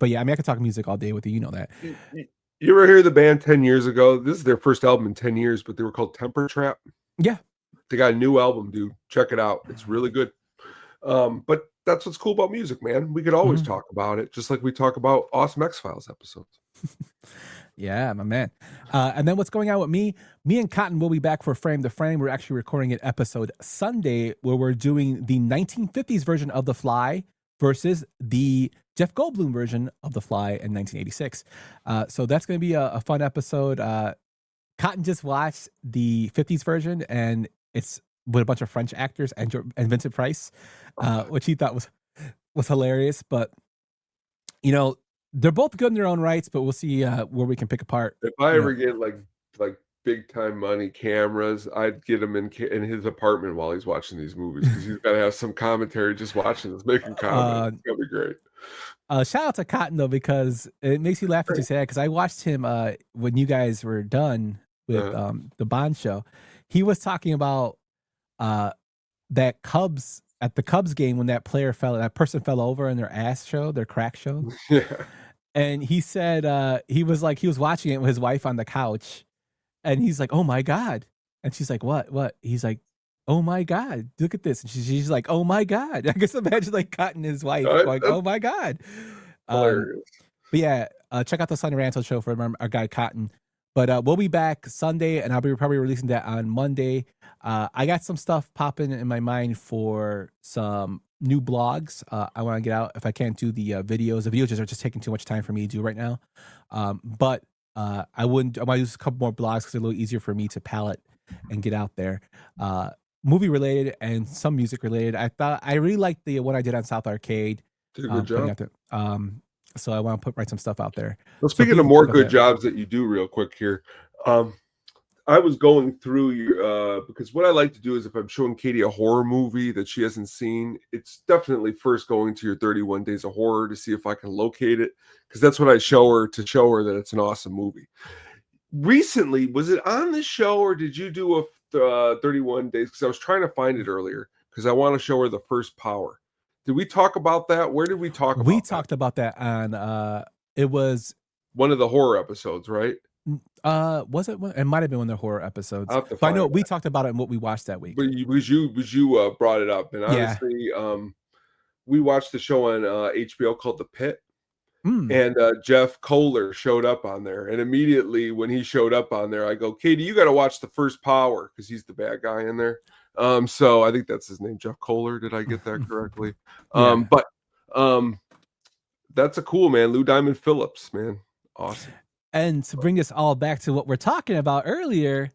yeah, I mean, I could talk music all day with you. You know that. You ever hear the band 10 years ago? This is their first album in 10 years, but they were called Temper Trap. Yeah. They got a new album, dude. Check it out. It's really good. But that's what's cool about music, man. We could always talk about it, just like we talk about awesome X-Files episodes. Yeah, my man. And then what's going on with me and Cotton will be back for Frame to Frame. We're actually recording an episode Sunday where we're doing the 1950s version of The Fly versus the Jeff Goldblum version of The Fly in 1986. So that's going to be a fun episode. Cotton just watched the 50s version, and it's with a bunch of French actors and Vincent Price, which he thought was hilarious. But, they're both good in their own rights, but we'll see where we can pick apart. If I ever get like big time money cameras, I'd get him in his apartment while he's watching these movies, because he's got to have some commentary just watching this, making comments. It's gonna be great. Shout out to Cotton though, because it makes you laugh what you say, because I watched him when you guys were done with the Bond show. He was talking about that Cubs at the Cubs game when that person fell over and their crack showed. Yeah. And he said he was watching it with his wife on the couch, and he's like, "Oh my God!" And she's like, "What? What?" He's like, "Oh my God, look at this!" And she's like, "Oh my God!" I guess imagine like Cotton and his wife going, "Oh my God!" But yeah, check out the Sunday Ranto show for our guy Cotton. But we'll be back Sunday, and I'll be probably releasing that on Monday. I got some stuff popping in my mind for some new blogs. I want to get out. If I can't do the videos, the videos are just taking too much time for me to do right now. But I might use a couple more blogs because they're a little easier for me to palette and get out there. movie related and some music related. I really liked the what I did on South Arcade. Did a good job. So I want to write some stuff out there. Well, speaking of more good jobs that you do real quick here, I was going through your because what I like to do is if I'm showing Katie a horror movie that she hasn't seen, it's definitely first going to your 31 Days of Horror to see if I can locate it, because that's what I show her, to show her that it's an awesome movie. Recently, was it on this show or did you do a 31 Days? Because I was trying to find it earlier because I want to show her The First Power. Did we talk about that? Where did we talk about that? We talked about that on it was one of the horror episodes, right? Was it one? It might have been one of the horror episodes. But I know we talked about it and what we watched that week. But you brought it up, and honestly, we watched the show on HBO called The Pit. And Jeff Kohler showed up on there, and immediately when he showed up on there, I go, Katie, you got to watch The First Power, because he's the bad guy in there. So I think that's his name, Jeff Kohler. Did I get that correctly? But that's a cool, man. Lou Diamond Phillips, man, awesome. And to bring this all back to what we're talking about earlier,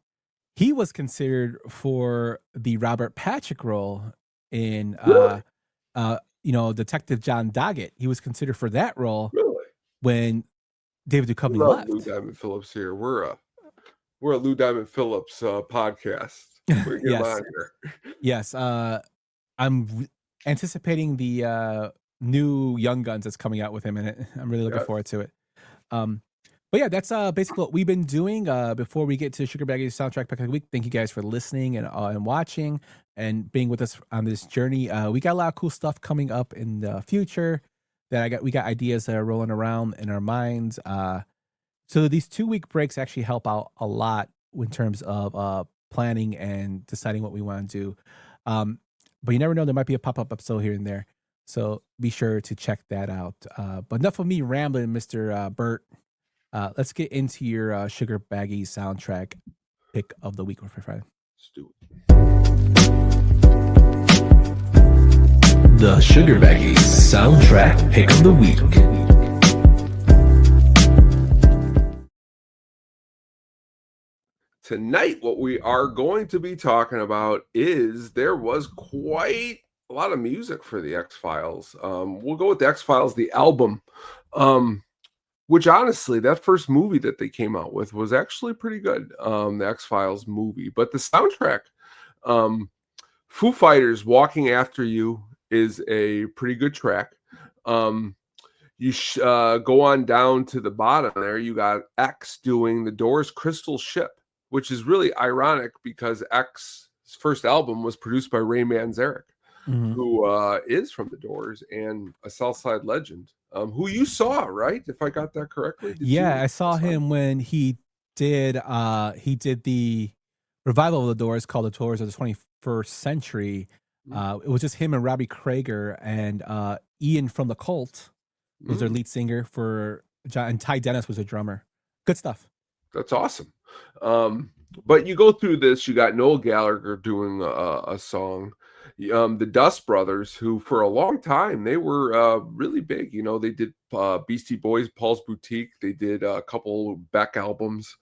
he was considered for the Robert Patrick role in Detective John Doggett. He was considered for that role when David Duchovny left. Lou Diamond Phillips here. We're a Lou Diamond Phillips podcast. Yes. I'm anticipating the new Young Guns that's coming out with him in it. I'm really looking forward to it. But yeah, that's basically what we've been doing. Before we get to Sugar Baggy's soundtrack pick of the week, thank you guys for listening and watching and being with us on this journey. We got a lot of cool stuff coming up in the future that we got ideas that are rolling around in our minds. So these 2-week breaks actually help out a lot in terms of planning and deciding what we want to do. But you never know, there might be a pop-up episode here and there. So be sure to check that out. But enough of me rambling, Mr. Burt. Let's get into your Sugar Baggy soundtrack pick of the week, my friend. Let's do it. The Sugar Baggy soundtrack pick of the week. Tonight, what we are going to be talking about is there was quite a lot of music for the X-Files. We'll go with the X-Files, the album. Which honestly, that first movie that they came out with was actually pretty good, the X-Files movie. But the soundtrack, Foo Fighters' Walking After You is a pretty good track. You go on down to the bottom there, you got X doing the Doors' Crystal Ship, which is really ironic because X's first album was produced by Ray Manzarek, who is from the Doors and a Southside legend. Who you saw, right? If I got that correctly. I saw him when he did the revival of the Doors called The Doors of the 21st Century. It was just him and Robbie Krieger and Ian from the Cult was their lead singer for John, and Ty Dennis was a drummer. Good stuff. That's awesome. But you go through this, you got Noel Gallagher doing a song. The Dust Brothers, who for a long time they were really big. You know, they did Beastie Boys, Paul's Boutique. They did a couple Beck albums.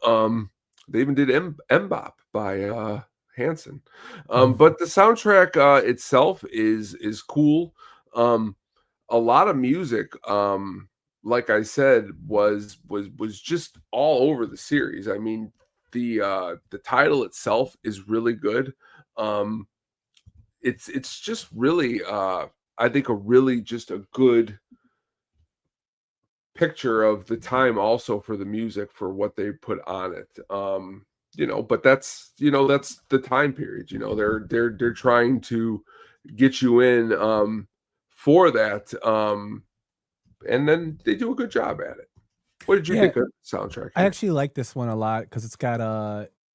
They even did Mbop by Hanson. But the soundtrack itself is cool. A lot of music, like I said, was just all over the series. I mean, the title itself is really good. It's just really, I think, just a good picture of the time also for the music, for what they put on it. But that's the time period. They're trying to get you in for that. And then they do a good job at it. What did you think of the soundtrack? I actually like this one a lot because it's got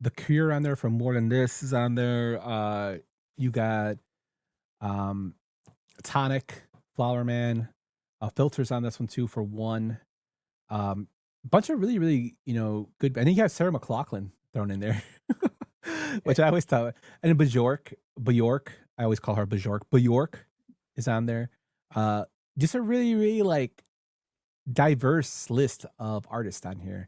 The Cure on there from More Than This is on there. You got Tonic, Flower Man, Filters on this one too for one. Bunch of really, really, good. I think you have Sarah McLachlan thrown in there, which I always thought. And Bjork, I always call her Bjork. Bjork is on there. Just a really, really like diverse list of artists on here.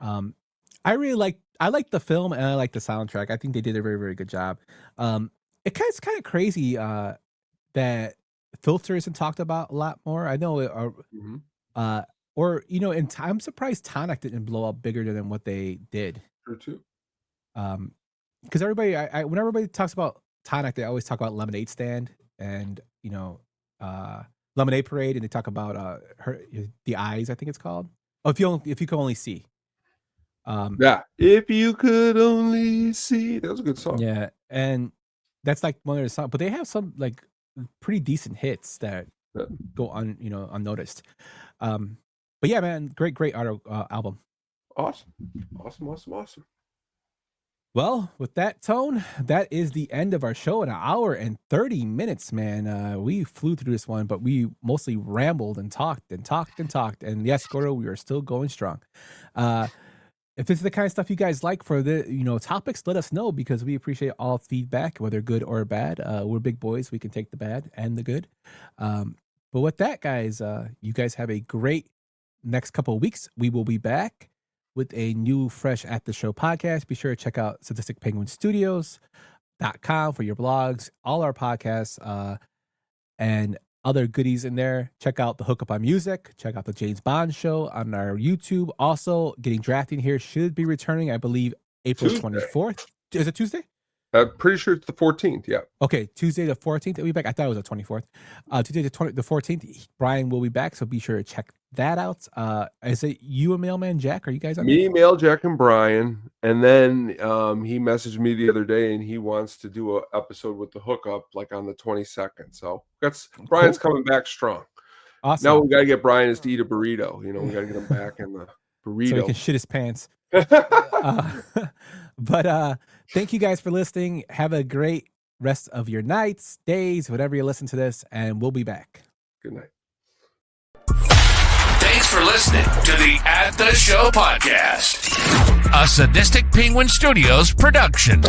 I really like I like the film and I like the soundtrack. I think they did a very, very good job. It's kind of crazy that filter isn't talked about a lot more. I know, I'm surprised Tonic didn't blow up bigger than what they did. True too. Because everybody, when everybody talks about Tonic, they always talk about Lemonade Stand and Lemonade Parade, and they talk about the Eyes, I think it's called. Oh, if you could only see. If you could only see. That was a good song. Yeah, and that's like one of their songs, but they have some like pretty decent hits that go unnoticed. But yeah, man, great album. Awesome. Well, with that tone, that is the end of our show. An hour and 30 minutes, man. We flew through this one, but we mostly rambled and talked. And yes, Gordo, we are still going strong. If this is the kind of stuff you guys like for the topics, let us know, because we appreciate all feedback, whether good or bad. We're big boys. We can take the bad and the good. But with that, guys, you guys have a great next couple of weeks. We will be back with a new fresh At the Show podcast. Be sure to check out StatisticPenguinStudios.com for your blogs, all our podcasts, and other goodies in there. Check out the Hookup on Music. Check out the James Bond Show on our YouTube. Also, Getting Drafting Here should be returning, I believe, April 24th. Is it Tuesday? I'm pretty sure it's the 14th. Yeah. Okay, Tuesday the 14th. We'll be back. I thought it was the 24th. Tuesday the 14th. Brian will be back, so be sure to check that out. Is it you and Mailman Jack? Are you guys on? Me, Mail Jack, and Brian. And then he messaged me the other day, and he wants to do an episode with the Hookup like on the 22nd. So Brian's coming back strong. Awesome. Now we got to get Brian to eat a burrito. We got to get him back in the burrito. So he can shit his pants. But thank you guys for listening. Have a great rest of your nights, days, whatever you listen to this, and we'll be back. Good night. Thanks for listening to the At the Show podcast, a Sadistic Penguin Studios production.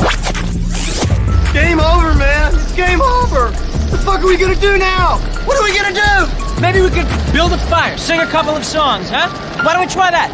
Game over, man. It's game over. What the fuck are we gonna do now? What are we gonna do? Maybe we could build a fire, sing a couple of songs, huh? Why don't we try that?